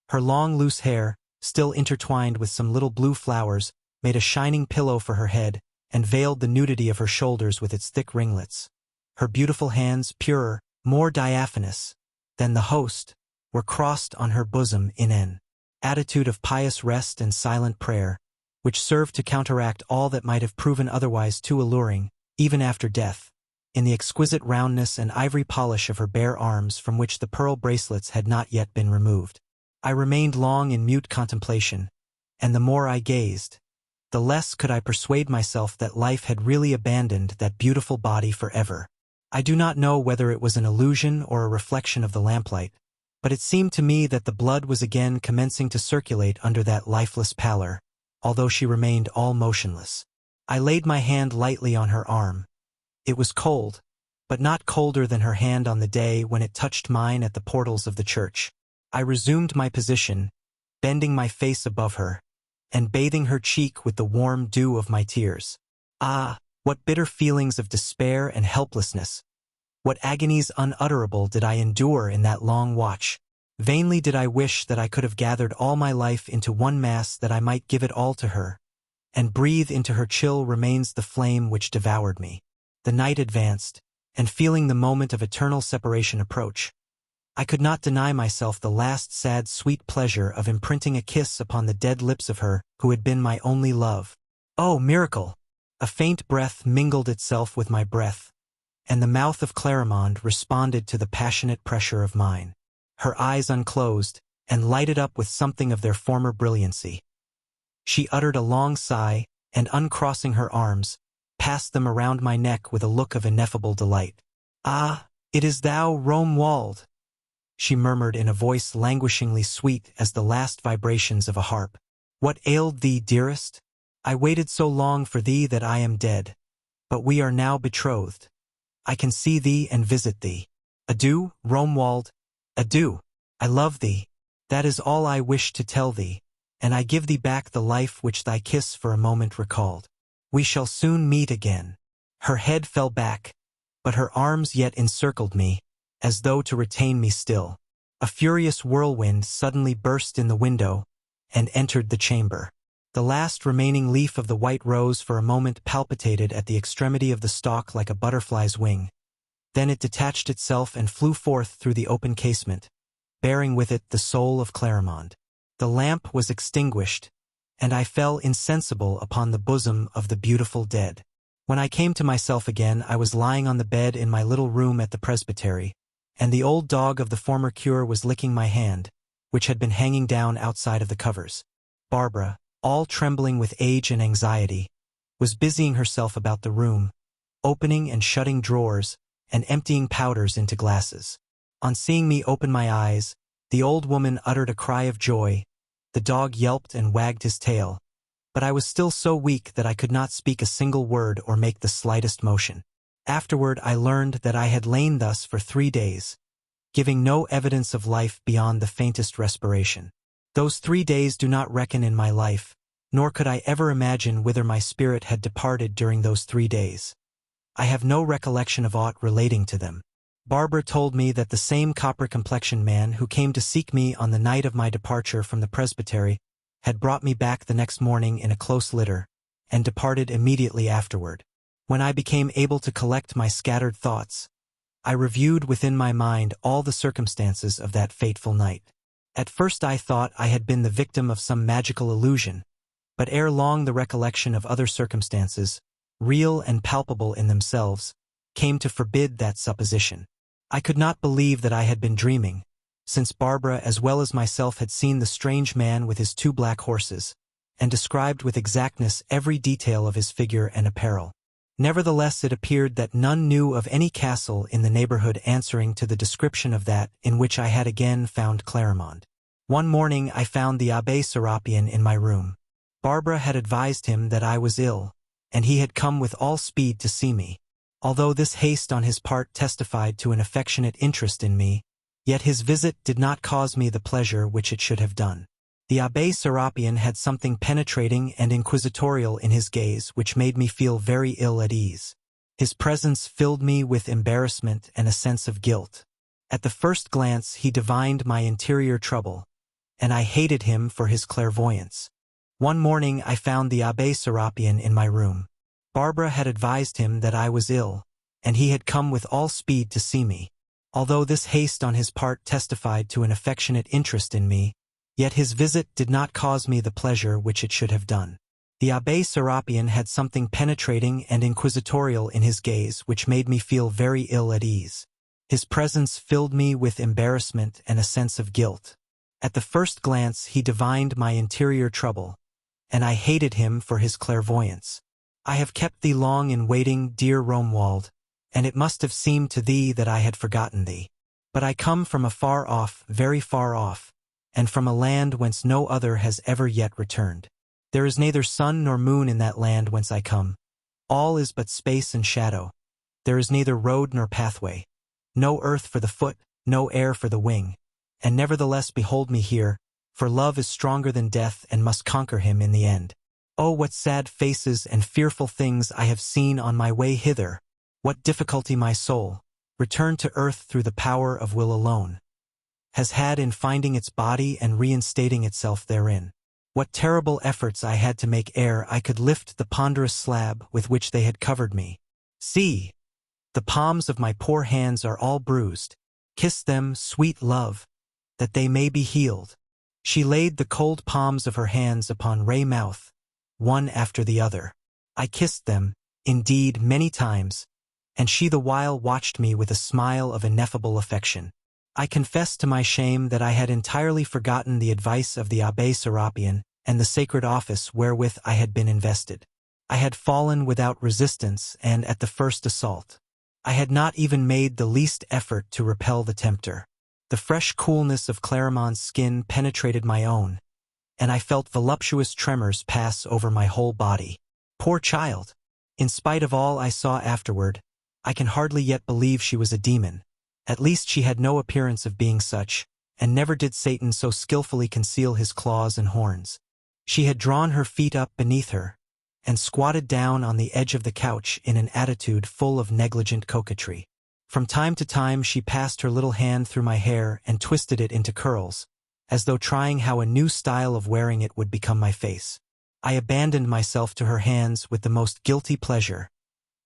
Her long loose hair, still intertwined with some little blue flowers, made a shining pillow for her head, and veiled the nudity of her shoulders with its thick ringlets. Her beautiful hands, purer, more diaphanous than the host, were crossed on her bosom in an attitude of pious rest and silent prayer, which served to counteract all that might have proven otherwise too alluring, even after death, in the exquisite roundness and ivory polish of her bare arms from which the pearl bracelets had not yet been removed. I remained long in mute contemplation, and the more I gazed, the less could I persuade myself that life had really abandoned that beautiful body forever. I do not know whether it was an illusion or a reflection of the lamplight, but it seemed to me that the blood was again commencing to circulate under that lifeless pallor, although she remained all motionless. I laid my hand lightly on her arm. It was cold, but not colder than her hand on the day when it touched mine at the portals of the church. I resumed my position, bending my face above her, and bathing her cheek with the warm dew of my tears. Ah, what bitter feelings of despair and helplessness! What agonies unutterable did I endure in that long watch! Vainly did I wish that I could have gathered all my life into one mass, that I might give it all to her, and breathe into her chill remains the flame which devoured me. The night advanced, and feeling the moment of eternal separation approach, I could not deny myself the last sad sweet pleasure of imprinting a kiss upon the dead lips of her who had been my only love. Oh, miracle! A faint breath mingled itself with my breath, and the mouth of Clarimonde responded to the passionate pressure of mine. Her eyes unclosed, and lighted up with something of their former brilliancy. She uttered a long sigh, and uncrossing her arms, passed them around my neck with a look of ineffable delight. "Ah, it is thou, Romuald," she murmured in a voice languishingly sweet as the last vibrations of a harp. "What ailed thee, dearest? I waited so long for thee that I am dead. But we are now betrothed. I can see thee and visit thee. Adieu, Romuald, adieu. I love thee. That is all I wish to tell thee, and I give thee back the life which thy kiss for a moment recalled. We shall soon meet again." Her head fell back, but her arms yet encircled me, as though to retain me still. A furious whirlwind suddenly burst in the window and entered the chamber. The last remaining leaf of the white rose for a moment palpitated at the extremity of the stalk like a butterfly's wing. Then it detached itself and flew forth through the open casement, bearing with it the soul of Clarimonde. The lamp was extinguished, and I fell insensible upon the bosom of the beautiful dead. When I came to myself again, I was lying on the bed in my little room at the presbytery, and the old dog of the former cure was licking my hand, which had been hanging down outside of the covers. Barbara, all trembling with age and anxiety, was busying herself about the room, opening and shutting drawers, and emptying powders into glasses. On seeing me open my eyes, the old woman uttered a cry of joy, the dog yelped and wagged his tail, but I was still so weak that I could not speak a single word or make the slightest motion. Afterward I learned that I had lain thus for 3 days, giving no evidence of life beyond the faintest respiration. Those 3 days do not reckon in my life, nor could I ever imagine whither my spirit had departed during those 3 days. I have no recollection of aught relating to them. Barbara told me that the same copper-complexioned man who came to seek me on the night of my departure from the presbytery had brought me back the next morning in a close litter, and departed immediately afterward. When I became able to collect my scattered thoughts, I reviewed within my mind all the circumstances of that fateful night. At first I thought I had been the victim of some magical illusion, but ere long the recollection of other circumstances, real and palpable in themselves, came to forbid that supposition. I could not believe that I had been dreaming, since Barbara as well as myself had seen the strange man with his 2 black horses, and described with exactness every detail of his figure and apparel. Nevertheless it appeared that none knew of any castle in the neighborhood answering to the description of that in which I had again found Clarimonde. One morning I found the Abbé Serapion in my room. Barbara had advised him that I was ill, and he had come with all speed to see me. Although this haste on his part testified to an affectionate interest in me, yet his visit did not cause me the pleasure which it should have done. The Abbé Serapion had something penetrating and inquisitorial in his gaze which made me feel very ill at ease. His presence filled me with embarrassment and a sense of guilt. At the first glance he divined my interior trouble, and I hated him for his clairvoyance. One morning I found the Abbé Serapion in my room. Barbara had advised him that I was ill, and he had come with all speed to see me. Although this haste on his part testified to an affectionate interest in me, yet his visit did not cause me the pleasure which it should have done. The Abbé Serapion had something penetrating and inquisitorial in his gaze which made me feel very ill at ease. His presence filled me with embarrassment and a sense of guilt. At the first glance he divined my interior trouble, and I hated him for his clairvoyance. I have kept thee long in waiting, dear Romuald, and it must have seemed to thee that I had forgotten thee. But I come from afar off, very far off, and from a land whence no other has ever yet returned. There is neither sun nor moon in that land whence I come. All is but space and shadow. There is neither road nor pathway, no earth for the foot, no air for the wing. And nevertheless behold me here, for love is stronger than death and must conquer him in the end. Oh, what sad faces and fearful things I have seen on my way hither! What difficulty my soul, returned to earth through the power of will alone, has had in finding its body and reinstating itself therein. What terrible efforts I had to make ere I could lift the ponderous slab with which they had covered me. See! The palms of my poor hands are all bruised. Kiss them, sweet love, that they may be healed. She laid the cold palms of her hands upon Ray's mouth, one after the other. I kissed them, indeed, many times, and she the while watched me with a smile of ineffable affection. I confess to my shame that I had entirely forgotten the advice of the Abbé Serapion and the sacred office wherewith I had been invested. I had fallen without resistance and at the first assault. I had not even made the least effort to repel the tempter. The fresh coolness of Clarimonde's skin penetrated my own, and I felt voluptuous tremors pass over my whole body. Poor child! In spite of all I saw afterward, I can hardly yet believe she was a demon. At least she had no appearance of being such, and never did Satan so skillfully conceal his claws and horns. She had drawn her feet up beneath her, and squatted down on the edge of the couch in an attitude full of negligent coquetry. From time to time she passed her little hand through my hair and twisted it into curls, as though trying how a new style of wearing it would become my face. I abandoned myself to her hands with the most guilty pleasure,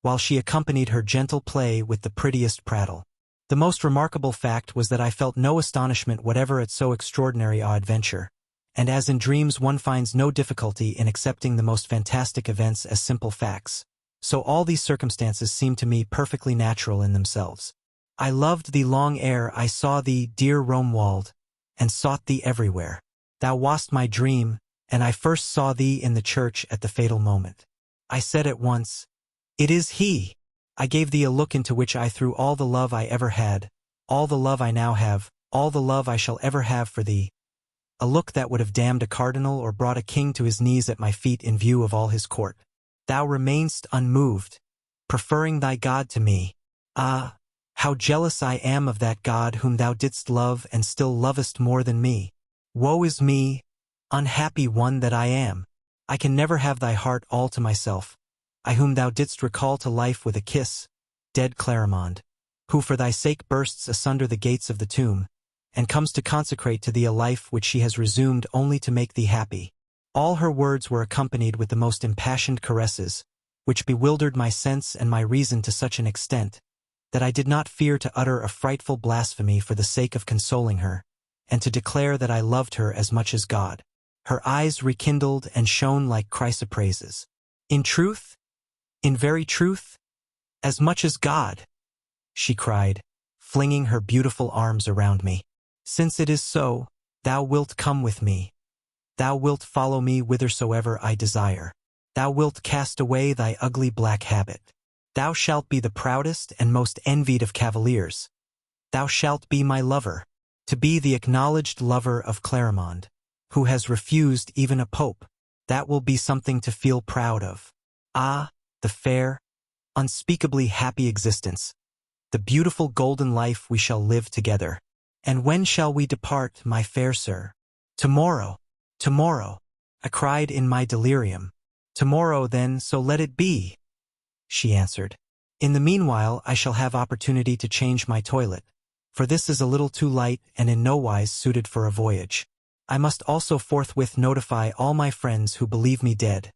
while she accompanied her gentle play with the prettiest prattle. The most remarkable fact was that I felt no astonishment whatever at so extraordinary an adventure, and as in dreams one finds no difficulty in accepting the most fantastic events as simple facts, so all these circumstances seemed to me perfectly natural in themselves. I loved thee long ere I saw thee, dear Romuald, and sought thee everywhere. Thou wast my dream, and I first saw thee in the church at the fatal moment. I said at once, "It is he!" I gave thee a look into which I threw all the love I ever had, all the love I now have, all the love I shall ever have for thee, a look that would have damned a cardinal or brought a king to his knees at my feet in view of all his court. Thou remainedst unmoved, preferring thy God to me. Ah, how jealous I am of that God whom thou didst love and still lovest more than me. Woe is me, unhappy one that I am. I can never have thy heart all to myself, I whom thou didst recall to life with a kiss, dead Clarimonde, who for thy sake bursts asunder the gates of the tomb, and comes to consecrate to thee a life which she has resumed only to make thee happy. All her words were accompanied with the most impassioned caresses, which bewildered my sense and my reason to such an extent, that I did not fear to utter a frightful blasphemy for the sake of consoling her, and to declare that I loved her as much as God. Her eyes rekindled and shone like chrysoprases. In truth, in very truth, as much as God, she cried, flinging her beautiful arms around me. Since it is so, thou wilt come with me. Thou wilt follow me whithersoever I desire. Thou wilt cast away thy ugly black habit. Thou shalt be the proudest and most envied of cavaliers. Thou shalt be my lover, to be the acknowledged lover of Clarimonde, who has refused even a pope. That will be something to feel proud of. Ah, the fair, unspeakably happy existence, the beautiful golden life we shall live together. And when shall we depart, my fair sir? Tomorrow, tomorrow, I cried in my delirium. Tomorrow then, so let it be, she answered. In the meanwhile I shall have opportunity to change my toilet, for this is a little too light and in no wise suited for a voyage. I must also forthwith notify all my friends who believe me dead,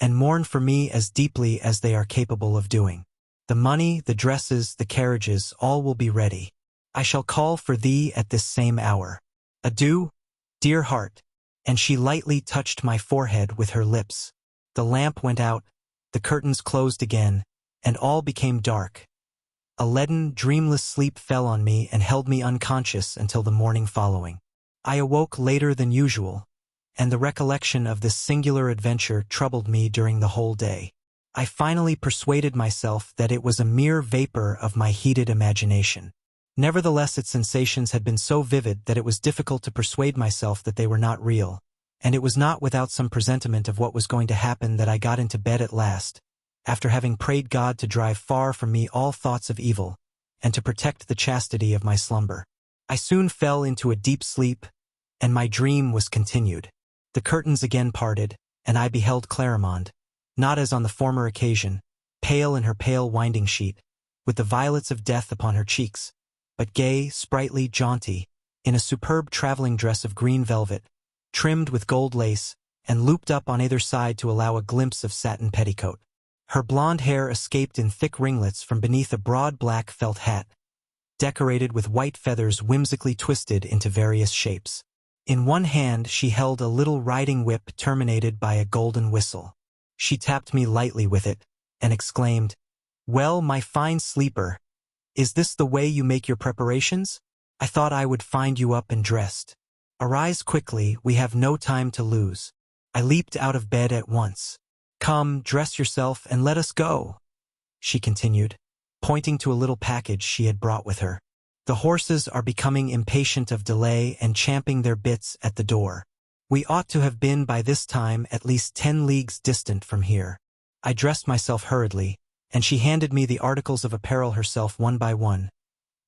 and mourn for me as deeply as they are capable of doing. The money, the dresses, the carriages, all will be ready. I shall call for thee at this same hour. Adieu, dear heart. And she lightly touched my forehead with her lips. The lamp went out, the curtains closed again, and all became dark. A leaden, dreamless sleep fell on me and held me unconscious until the morning following. I awoke later than usual, and the recollection of this singular adventure troubled me during the whole day. I finally persuaded myself that it was a mere vapor of my heated imagination. Nevertheless, its sensations had been so vivid that it was difficult to persuade myself that they were not real, and it was not without some presentiment of what was going to happen that I got into bed at last, after having prayed God to drive far from me all thoughts of evil, and to protect the chastity of my slumber. I soon fell into a deep sleep, and my dream was continued. The curtains again parted, and I beheld Clarimonde, not as on the former occasion, pale in her pale winding sheet, with the violets of death upon her cheeks, but gay, sprightly, jaunty, in a superb traveling dress of green velvet, trimmed with gold lace, and looped up on either side to allow a glimpse of satin petticoat. Her blonde hair escaped in thick ringlets from beneath a broad black felt hat, decorated with white feathers whimsically twisted into various shapes. In one hand she held a little riding whip terminated by a golden whistle. She tapped me lightly with it, and exclaimed, "Well, my fine sleeper, is this the way you make your preparations? I thought I would find you up and dressed. Arise quickly, we have no time to lose." I leaped out of bed at once. "Come, dress yourself and let us go," she continued, pointing to a little package she had brought with her. "The horses are becoming impatient of delay and champing their bits at the door. We ought to have been by this time at least 10 leagues distant from here." I dressed myself hurriedly, and she handed me the articles of apparel herself one by one,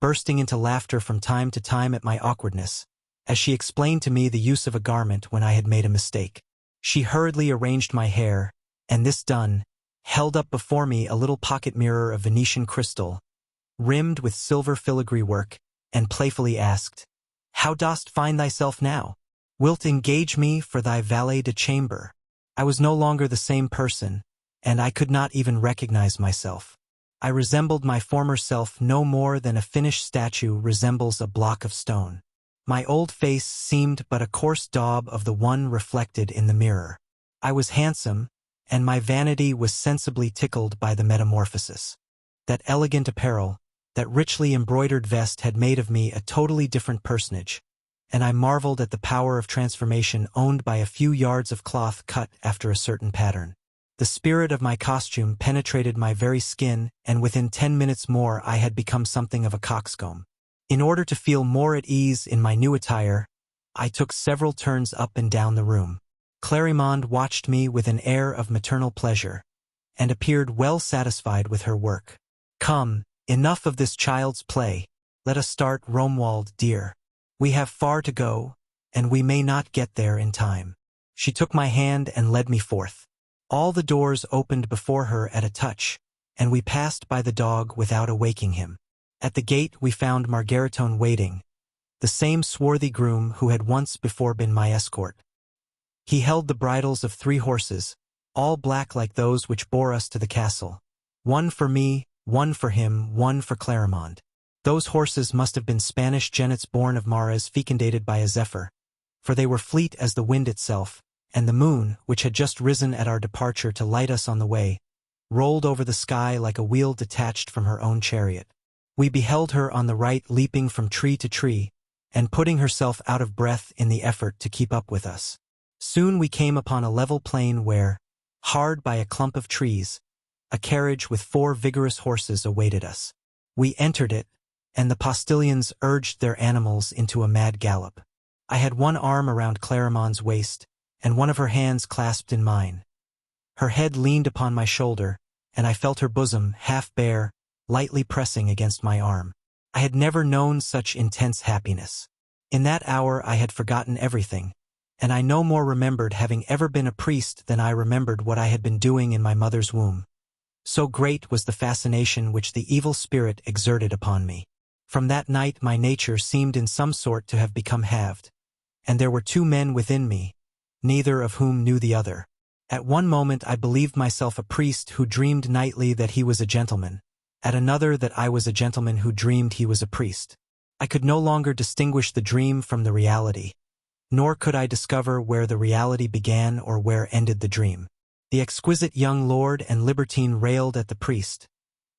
bursting into laughter from time to time at my awkwardness, as she explained to me the use of a garment when I had made a mistake. She hurriedly arranged my hair, and this done, held up before me a little pocket mirror of Venetian crystal, rimmed with silver filigree work, and playfully asked, "How dost find thyself now? Wilt engage me for thy valet de chamber?" I was no longer the same person, and I could not even recognize myself. I resembled my former self no more than a finished statue resembles a block of stone. My old face seemed but a coarse daub of the one reflected in the mirror. I was handsome, and my vanity was sensibly tickled by the metamorphosis. That elegant apparel, that richly embroidered vest had made of me a totally different personage, and I marveled at the power of transformation owned by a few yards of cloth cut after a certain pattern. The spirit of my costume penetrated my very skin, and within 10 minutes more I had become something of a coxcomb. In order to feel more at ease in my new attire, I took several turns up and down the room. Clarimonde watched me with an air of maternal pleasure, and appeared well satisfied with her work. "Come, enough of this child's play. Let us start, Romuald, dear. We have far to go, and we may not get there in time." She took my hand and led me forth. All the doors opened before her at a touch, and we passed by the dog without awaking him. At the gate we found Margaritone waiting, the same swarthy groom who had once before been my escort. He held the bridles of 3 horses, all black like those which bore us to the castle. One for me, one for him, one for Clarimonde. Those horses must have been Spanish genets born of mares fecundated by a zephyr, for they were fleet as the wind itself, and the moon, which had just risen at our departure to light us on the way, rolled over the sky like a wheel detached from her own chariot. We beheld her on the right leaping from tree to tree, and putting herself out of breath in the effort to keep up with us. Soon we came upon a level plain where, hard by a clump of trees, a carriage with 4 vigorous horses awaited us. We entered it, and the postilions urged their animals into a mad gallop. I had one arm around Clarimonde's waist, and one of her hands clasped in mine. Her head leaned upon my shoulder, and I felt her bosom, half bare, lightly pressing against my arm. I had never known such intense happiness. In that hour I had forgotten everything, and I no more remembered having ever been a priest than I remembered what I had been doing in my mother's womb. So great was the fascination which the evil spirit exerted upon me. From that night my nature seemed in some sort to have become halved, and there were 2 men within me, neither of whom knew the other. At one moment I believed myself a priest who dreamed nightly that he was a gentleman, at another that I was a gentleman who dreamed he was a priest. I could no longer distinguish the dream from the reality, nor could I discover where the reality began or where ended the dream. The exquisite young lord and libertine railed at the priest.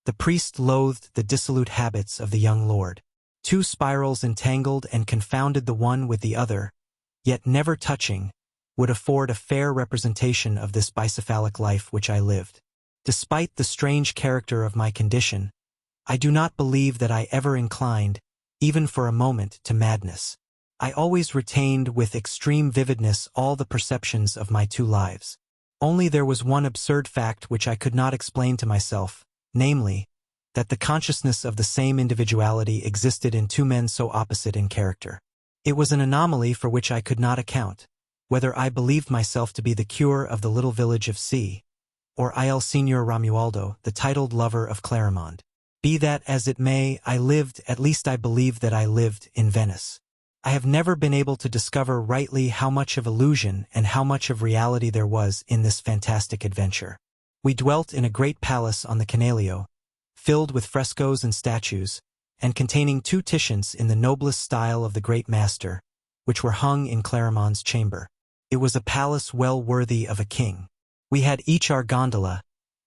The priest loathed the dissolute habits of the young lord. 2 spirals entangled and confounded the one with the other, yet never touching, would afford a fair representation of this bicephalic life which I lived. Despite the strange character of my condition, I do not believe that I ever inclined, even for a moment, to madness. I always retained with extreme vividness all the perceptions of my 2 lives. Only there was one absurd fact which I could not explain to myself, namely, that the consciousness of the same individuality existed in 2 men so opposite in character. It was an anomaly for which I could not account, whether I believed myself to be the cure of the little village of C, or il Signor Romualdo, the titled lover of Clarimonde. Be that as it may, I lived, at least I believe that I lived, in Venice. I have never been able to discover rightly how much of illusion and how much of reality there was in this fantastic adventure. We dwelt in a great palace on the Canalio, filled with frescoes and statues, and containing 2 Titians in the noblest style of the great master, which were hung in Clarimonde's chamber. It was a palace well worthy of a king. We had each our gondola,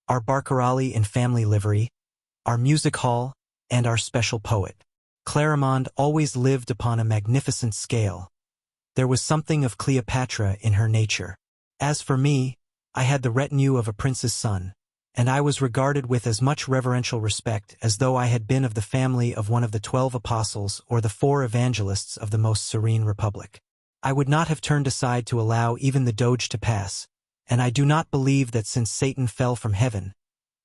our barcarolli in family livery, our music hall, and our special poet. Clarimonde always lived upon a magnificent scale. There was something of Cleopatra in her nature. As for me, I had the retinue of a prince's son, and I was regarded with as much reverential respect as though I had been of the family of one of the 12 apostles or the 4 evangelists of the most serene republic. I would not have turned aside to allow even the Doge to pass, and I do not believe that since Satan fell from heaven,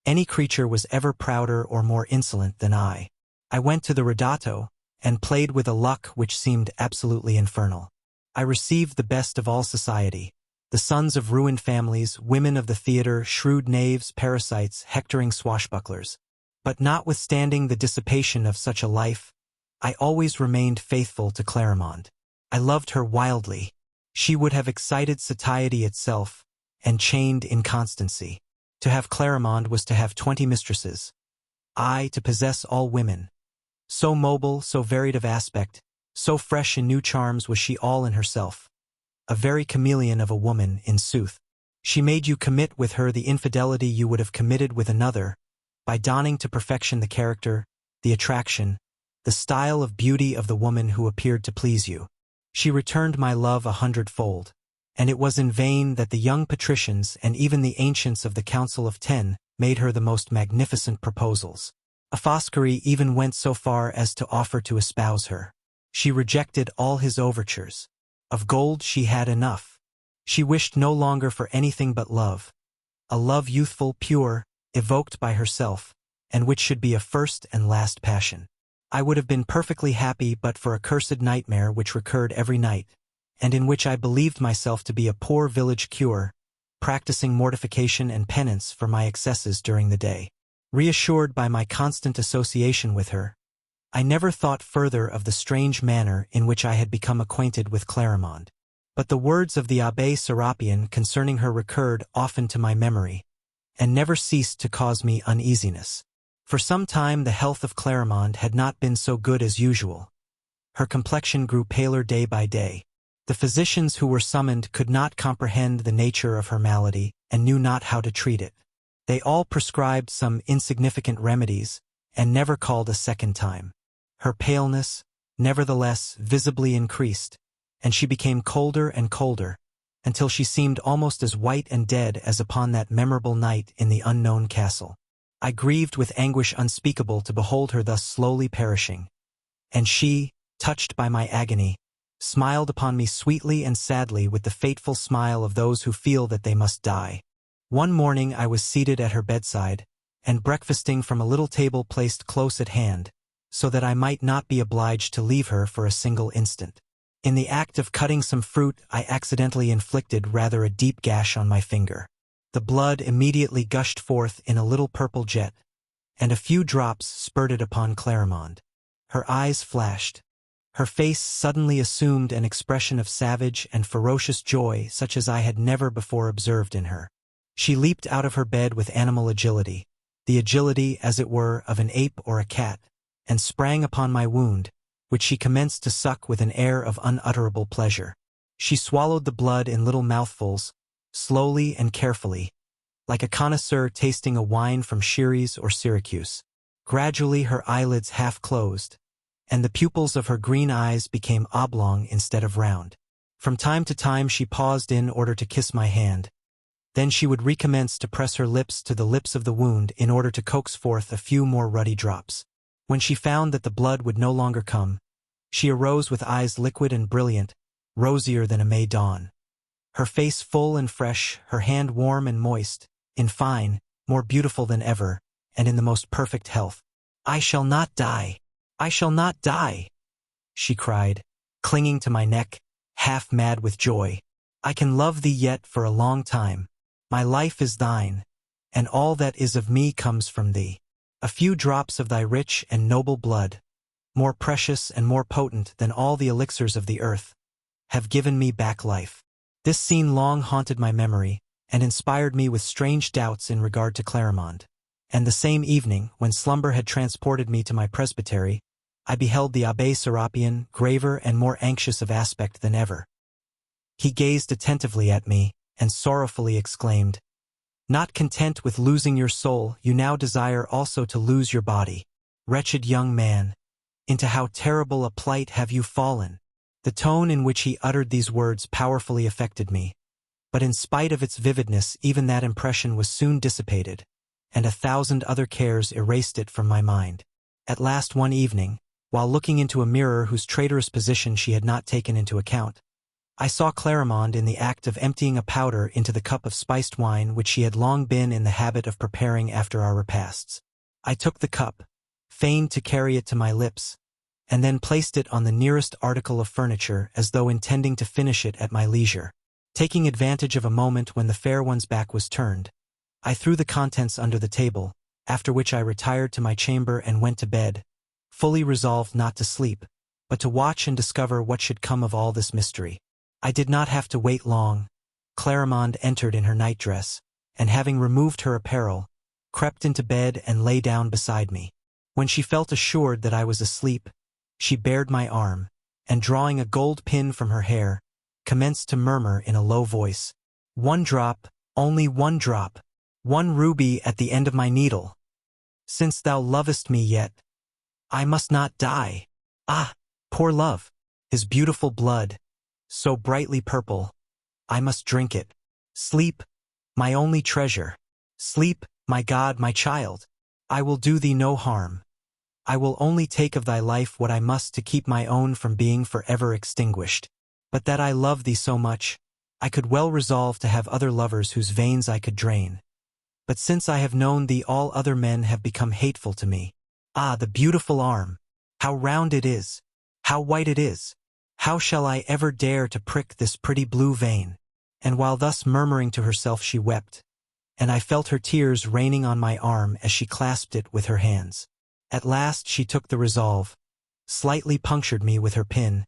any creature was ever prouder or more insolent than I. I went to the Ridotto, and played with a luck which seemed absolutely infernal. I received the best of all society, the sons of ruined families, women of the theater, shrewd knaves, parasites, hectoring swashbucklers. But notwithstanding the dissipation of such a life, I always remained faithful to Clarimonde. I loved her wildly. She would have excited satiety itself, and chained inconstancy. To have Clarimonde was to have 20 mistresses. I to possess all women. So mobile, so varied of aspect, so fresh in new charms was she all in herself. A very chameleon of a woman, in sooth. She made you commit with her the infidelity you would have committed with another, by donning to perfection the character, the attraction, the style of beauty of the woman who appeared to please you. She returned my love 100-fold, and it was in vain that the young patricians and even the ancients of the Council of 10 made her the most magnificent proposals. A Foscari even went so far as to offer to espouse her. She rejected all his overtures. Of gold she had enough. She wished no longer for anything but love. a love youthful, pure, evoked by herself, and which should be a first and last passion. I would have been perfectly happy but for a cursed nightmare which recurred every night, and in which I believed myself to be a poor village cure, practicing mortification and penance for my excesses during the day. Reassured by my constant association with her, I never thought further of the strange manner in which I had become acquainted with Clarimonde. But the words of the Abbé Serapion concerning her recurred often to my memory, and never ceased to cause me uneasiness. For some time the health of Clarimonde had not been so good as usual. Her complexion grew paler day by day. The physicians who were summoned could not comprehend the nature of her malady, and knew not how to treat it. They all prescribed some insignificant remedies, and never called a second time. Her paleness, nevertheless, visibly increased, and she became colder and colder, until she seemed almost as white and dead as upon that memorable night in the unknown castle. I grieved with anguish unspeakable to behold her thus slowly perishing, and she, touched by my agony, smiled upon me sweetly and sadly with the fateful smile of those who feel that they must die. One morning I was seated at her bedside, and breakfasting from a little table placed close at hand, so that I might not be obliged to leave her for a single instant. In the act of cutting some fruit, I accidentally inflicted rather a deep gash on my finger. The blood immediately gushed forth in a little purple jet, and a few drops spurted upon Clarimonde. Her eyes flashed. Her face suddenly assumed an expression of savage and ferocious joy such as I had never before observed in her. She leaped out of her bed with animal agility, the agility, as it were, of an ape or a cat, and sprang upon my wound, which she commenced to suck with an air of unutterable pleasure. She swallowed the blood in little mouthfuls, slowly and carefully, like a connoisseur tasting a wine from Xeres or Syracuse. Gradually her eyelids half closed, and the pupils of her green eyes became oblong instead of round. From time to time she paused in order to kiss my hand. Then she would recommence to press her lips to the lips of the wound in order to coax forth a few more ruddy drops. When she found that the blood would no longer come, she arose with eyes liquid and brilliant, rosier than a May dawn. Her face full and fresh, her hand warm and moist, in fine, more beautiful than ever, and in the most perfect health. "I shall not die! I shall not die!" she cried, clinging to my neck, half mad with joy. "I can love thee yet for a long time. My life is thine, and all that is of me comes from thee. A few drops of thy rich and noble blood, more precious and more potent than all the elixirs of the earth, have given me back life." This scene long haunted my memory, and inspired me with strange doubts in regard to Clarimonde. And the same evening, when slumber had transported me to my presbytery, I beheld the Abbé Serapion, graver and more anxious of aspect than ever. He gazed attentively at me, and sorrowfully exclaimed, "Not content with losing your soul, you now desire also to lose your body. Wretched young man, into how terrible a plight have you fallen!" The tone in which he uttered these words powerfully affected me, but in spite of its vividness even that impression was soon dissipated, and 1,000 other cares erased it from my mind. At last one evening, while looking into a mirror whose traitorous position she had not taken into account, I saw Clarimonde in the act of emptying a powder into the cup of spiced wine which she had long been in the habit of preparing after our repasts. I took the cup, feigned to carry it to my lips, and then placed it on the nearest article of furniture as though intending to finish it at my leisure. Taking advantage of a moment when the fair one's back was turned, I threw the contents under the table, after which I retired to my chamber and went to bed, fully resolved not to sleep, but to watch and discover what should come of all this mystery. I did not have to wait long. Clarimonde entered in her nightdress, and having removed her apparel, crept into bed and lay down beside me. When she felt assured that I was asleep, she bared my arm, and drawing a gold pin from her hair, commenced to murmur in a low voice, "1 drop, only 1 drop, 1 ruby at the end of my needle. Since thou lovest me yet, I must not die. Ah, poor love, his beautiful blood, so brightly purple, I must drink it. Sleep, my only treasure. Sleep, my God, my child. I will do thee no harm. I will only take of thy life what I must to keep my own from being forever extinguished. But that I love thee so much, I could well resolve to have other lovers whose veins I could drain. but since I have known thee all other men have become hateful to me. Ah, the beautiful arm! How round it is! How white it is! How shall I ever dare to prick this pretty blue vein? And while thus murmuring to herself she wept, and I felt her tears raining on my arm as she clasped it with her hands. At last she took the resolve, slightly punctured me with her pin,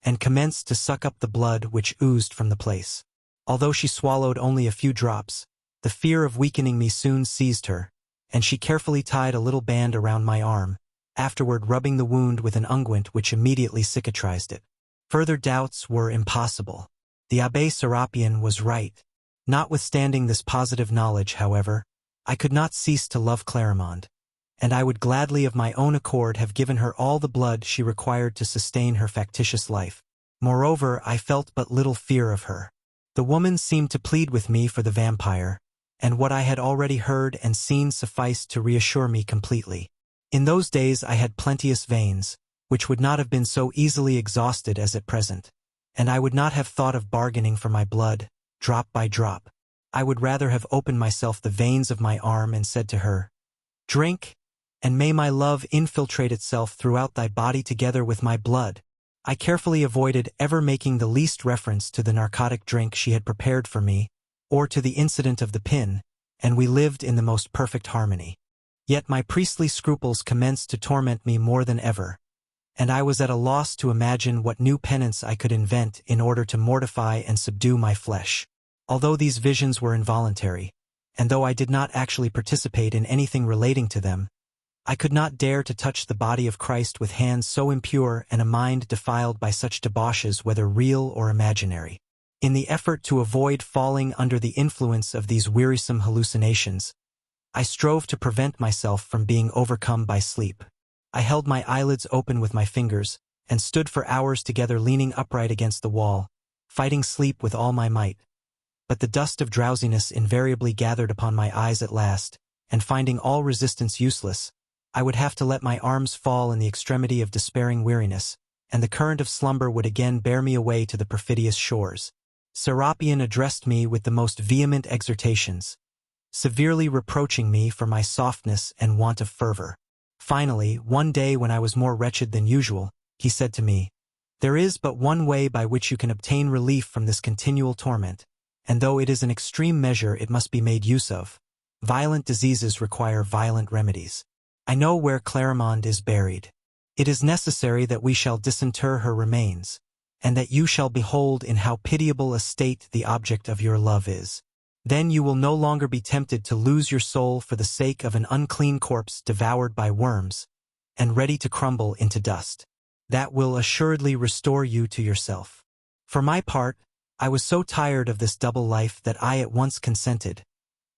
and commenced to suck up the blood which oozed from the place. Although she swallowed only a few drops, the fear of weakening me soon seized her, and she carefully tied a little band around my arm, afterward rubbing the wound with an unguent which immediately cicatrized it. Further doubts were impossible. The Abbé Serapion was right. Notwithstanding this positive knowledge, however, I could not cease to love Clarimonde, and I would gladly of my own accord have given her all the blood she required to sustain her factitious life. Moreover, I felt but little fear of her. The woman seemed to plead with me for the vampire, and what I had already heard and seen sufficed to reassure me completely. In those days I had plenteous veins, which would not have been so easily exhausted as at present, and I would not have thought of bargaining for my blood, drop by drop. I would rather have opened myself the veins of my arm and said to her, "Drink, and may my love infiltrate itself throughout thy body together with my blood." I carefully avoided ever making the least reference to the narcotic drink she had prepared for me, or to the incident of the pin, and we lived in the most perfect harmony. Yet my priestly scruples commenced to torment me more than ever, and I was at a loss to imagine what new penance I could invent in order to mortify and subdue my flesh. Although these visions were involuntary, and though I did not actually participate in anything relating to them, I could not dare to touch the body of Christ with hands so impure and a mind defiled by such debauches, whether real or imaginary. In the effort to avoid falling under the influence of these wearisome hallucinations, I strove to prevent myself from being overcome by sleep. I held my eyelids open with my fingers, and stood for hours together leaning upright against the wall, fighting sleep with all my might. But the dust of drowsiness invariably gathered upon my eyes at last, and finding all resistance useless, I would have to let my arms fall in the extremity of despairing weariness, and the current of slumber would again bear me away to the perfidious shores. Serapion addressed me with the most vehement exhortations, severely reproaching me for my softness and want of fervor. Finally, one day when I was more wretched than usual, he said to me, "There is but one way by which you can obtain relief from this continual torment, and though it is an extreme measure it must be made use of. Violent diseases require violent remedies. I know where Clarimonde is buried. It is necessary that we shall disinter her remains, and that you shall behold in how pitiable a state the object of your love is. Then you will no longer be tempted to lose your soul for the sake of an unclean corpse devoured by worms, and ready to crumble into dust. That will assuredly restore you to yourself." For my part, I was so tired of this double life that I at once consented,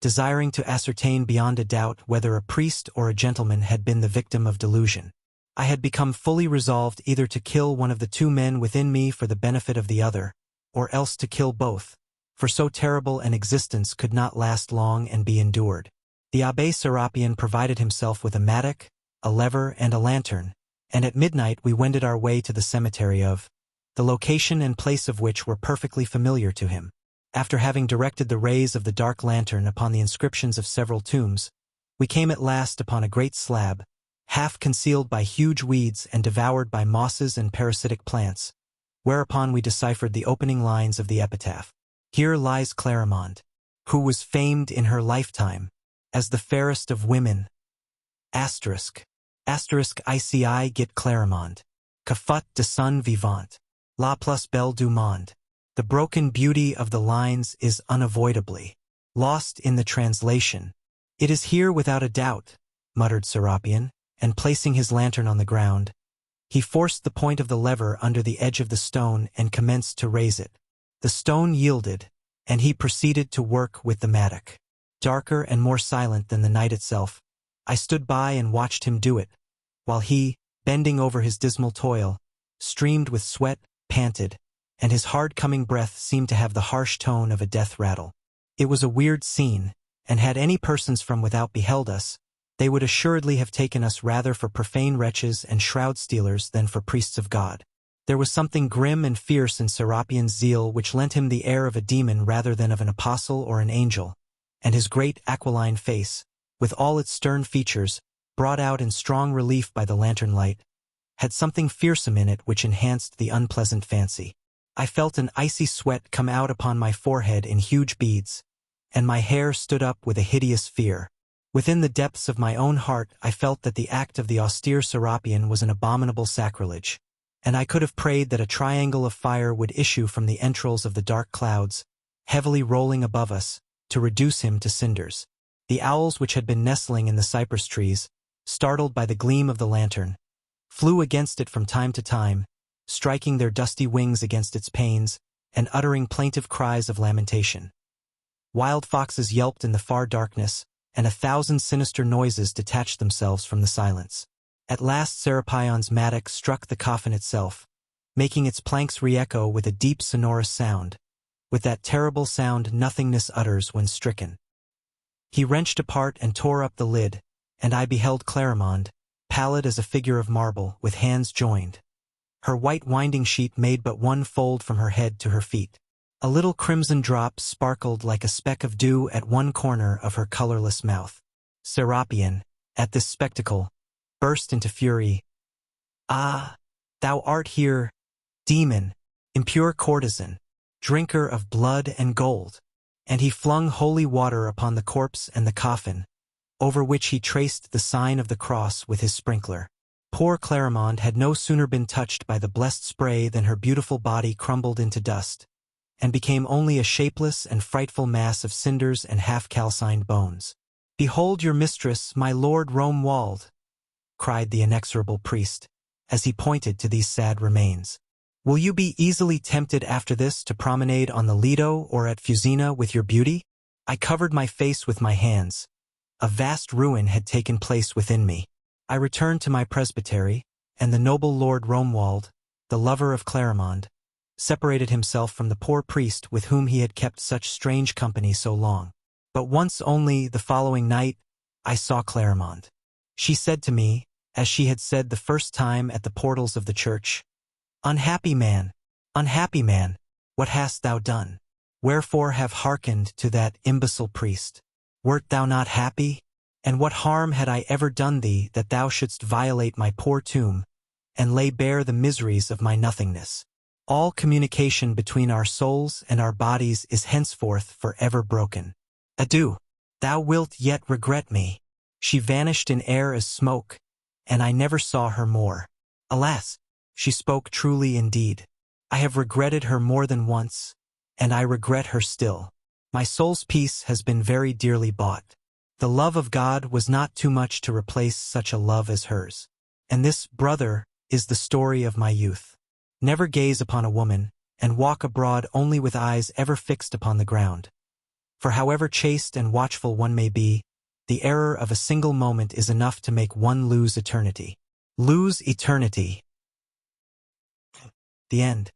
desiring to ascertain beyond a doubt whether a priest or a gentleman had been the victim of delusion. I had become fully resolved either to kill one of the two men within me for the benefit of the other, or else to kill both, for so terrible an existence could not last long and be endured. The Abbé Serapion provided himself with a mattock, a lever, and a lantern, and at midnight we wended our way to the cemetery of, the location and place of which were perfectly familiar to him. After having directed the rays of the dark lantern upon the inscriptions of several tombs, we came at last upon a great slab, half concealed by huge weeds and devoured by mosses and parasitic plants, whereupon we deciphered the opening lines of the epitaph. "Here lies Clarimonde, who was famed in her lifetime as the fairest of women. Asterisk. Asterisk ICI get Clarimonde. Que fut de son vivant. La plus belle du monde." The broken beauty of the lines is unavoidably lost in the translation. "It is here without a doubt," muttered Serapion, and placing his lantern on the ground, he forced the point of the lever under the edge of the stone and commenced to raise it. The stone yielded, and he proceeded to work with the mattock. Darker and more silent than the night itself, I stood by and watched him do it, while he, bending over his dismal toil, streamed with sweat, panted, and his hard-coming breath seemed to have the harsh tone of a death rattle. It was a weird scene, and had any persons from without beheld us, they would assuredly have taken us rather for profane wretches and shroud-stealers than for priests of God. There was something grim and fierce in Serapion's zeal which lent him the air of a demon rather than of an apostle or an angel, and his great aquiline face, with all its stern features, brought out in strong relief by the lantern light, had something fearsome in it which enhanced the unpleasant fancy. I felt an icy sweat come out upon my forehead in huge beads, and my hair stood up with a hideous fear. Within the depths of my own heart I felt that the act of the austere Serapion was an abominable sacrilege, and I could have prayed that a triangle of fire would issue from the entrails of the dark clouds, heavily rolling above us, to reduce him to cinders. The owls which had been nestling in the cypress trees, startled by the gleam of the lantern, flew against it from time to time, striking their dusty wings against its panes, and uttering plaintive cries of lamentation. Wild foxes yelped in the far darkness, and 1,000 sinister noises detached themselves from the silence. At last Serapion's mattock struck the coffin itself, making its planks re-echo with a deep sonorous sound, with that terrible sound nothingness utters when stricken. He wrenched apart and tore up the lid, and I beheld Clarimonde, pallid as a figure of marble, with hands joined. Her white winding sheet made but one fold from her head to her feet. A little crimson drop sparkled like a speck of dew at one corner of her colorless mouth. Serapion, at this spectacle, burst into fury. "Ah, thou art here, demon, impure courtesan, drinker of blood and gold." And he flung holy water upon the corpse and the coffin, over which he traced the sign of the cross with his sprinkler. Poor Clarimonde had no sooner been touched by the blessed spray than her beautiful body crumbled into dust, and became only a shapeless and frightful mass of cinders and half-calcined bones. "Behold your mistress, my lord Romuald," cried the inexorable priest, as he pointed to these sad remains. "Will you be easily tempted after this to promenade on the Lido or at Fusina with your beauty?" I covered my face with my hands. A vast ruin had taken place within me. I returned to my presbytery, and the noble Lord Romuald, the lover of Clarimonde, separated himself from the poor priest with whom he had kept such strange company so long. But once only, the following night, I saw Clarimonde. She said to me, as she had said the first time at the portals of the church, unhappy man, what hast thou done? Wherefore have hearkened to that imbecile priest? Wert thou not happy? And what harm had I ever done thee that thou shouldst violate my poor tomb, and lay bare the miseries of my nothingness? All communication between our souls and our bodies is henceforth forever broken. Adieu. Thou wilt yet regret me. She vanished in air as smoke, and I never saw her more. Alas, she spoke truly indeed. I have regretted her more than once, and I regret her still. My soul's peace has been very dearly bought. The love of God was not too much to replace such a love as hers. And this, brother, is the story of my youth. Never gaze upon a woman, and walk abroad only with eyes ever fixed upon the ground. For however chaste and watchful one may be, the error of a single moment is enough to make one lose eternity. Lose eternity. The end.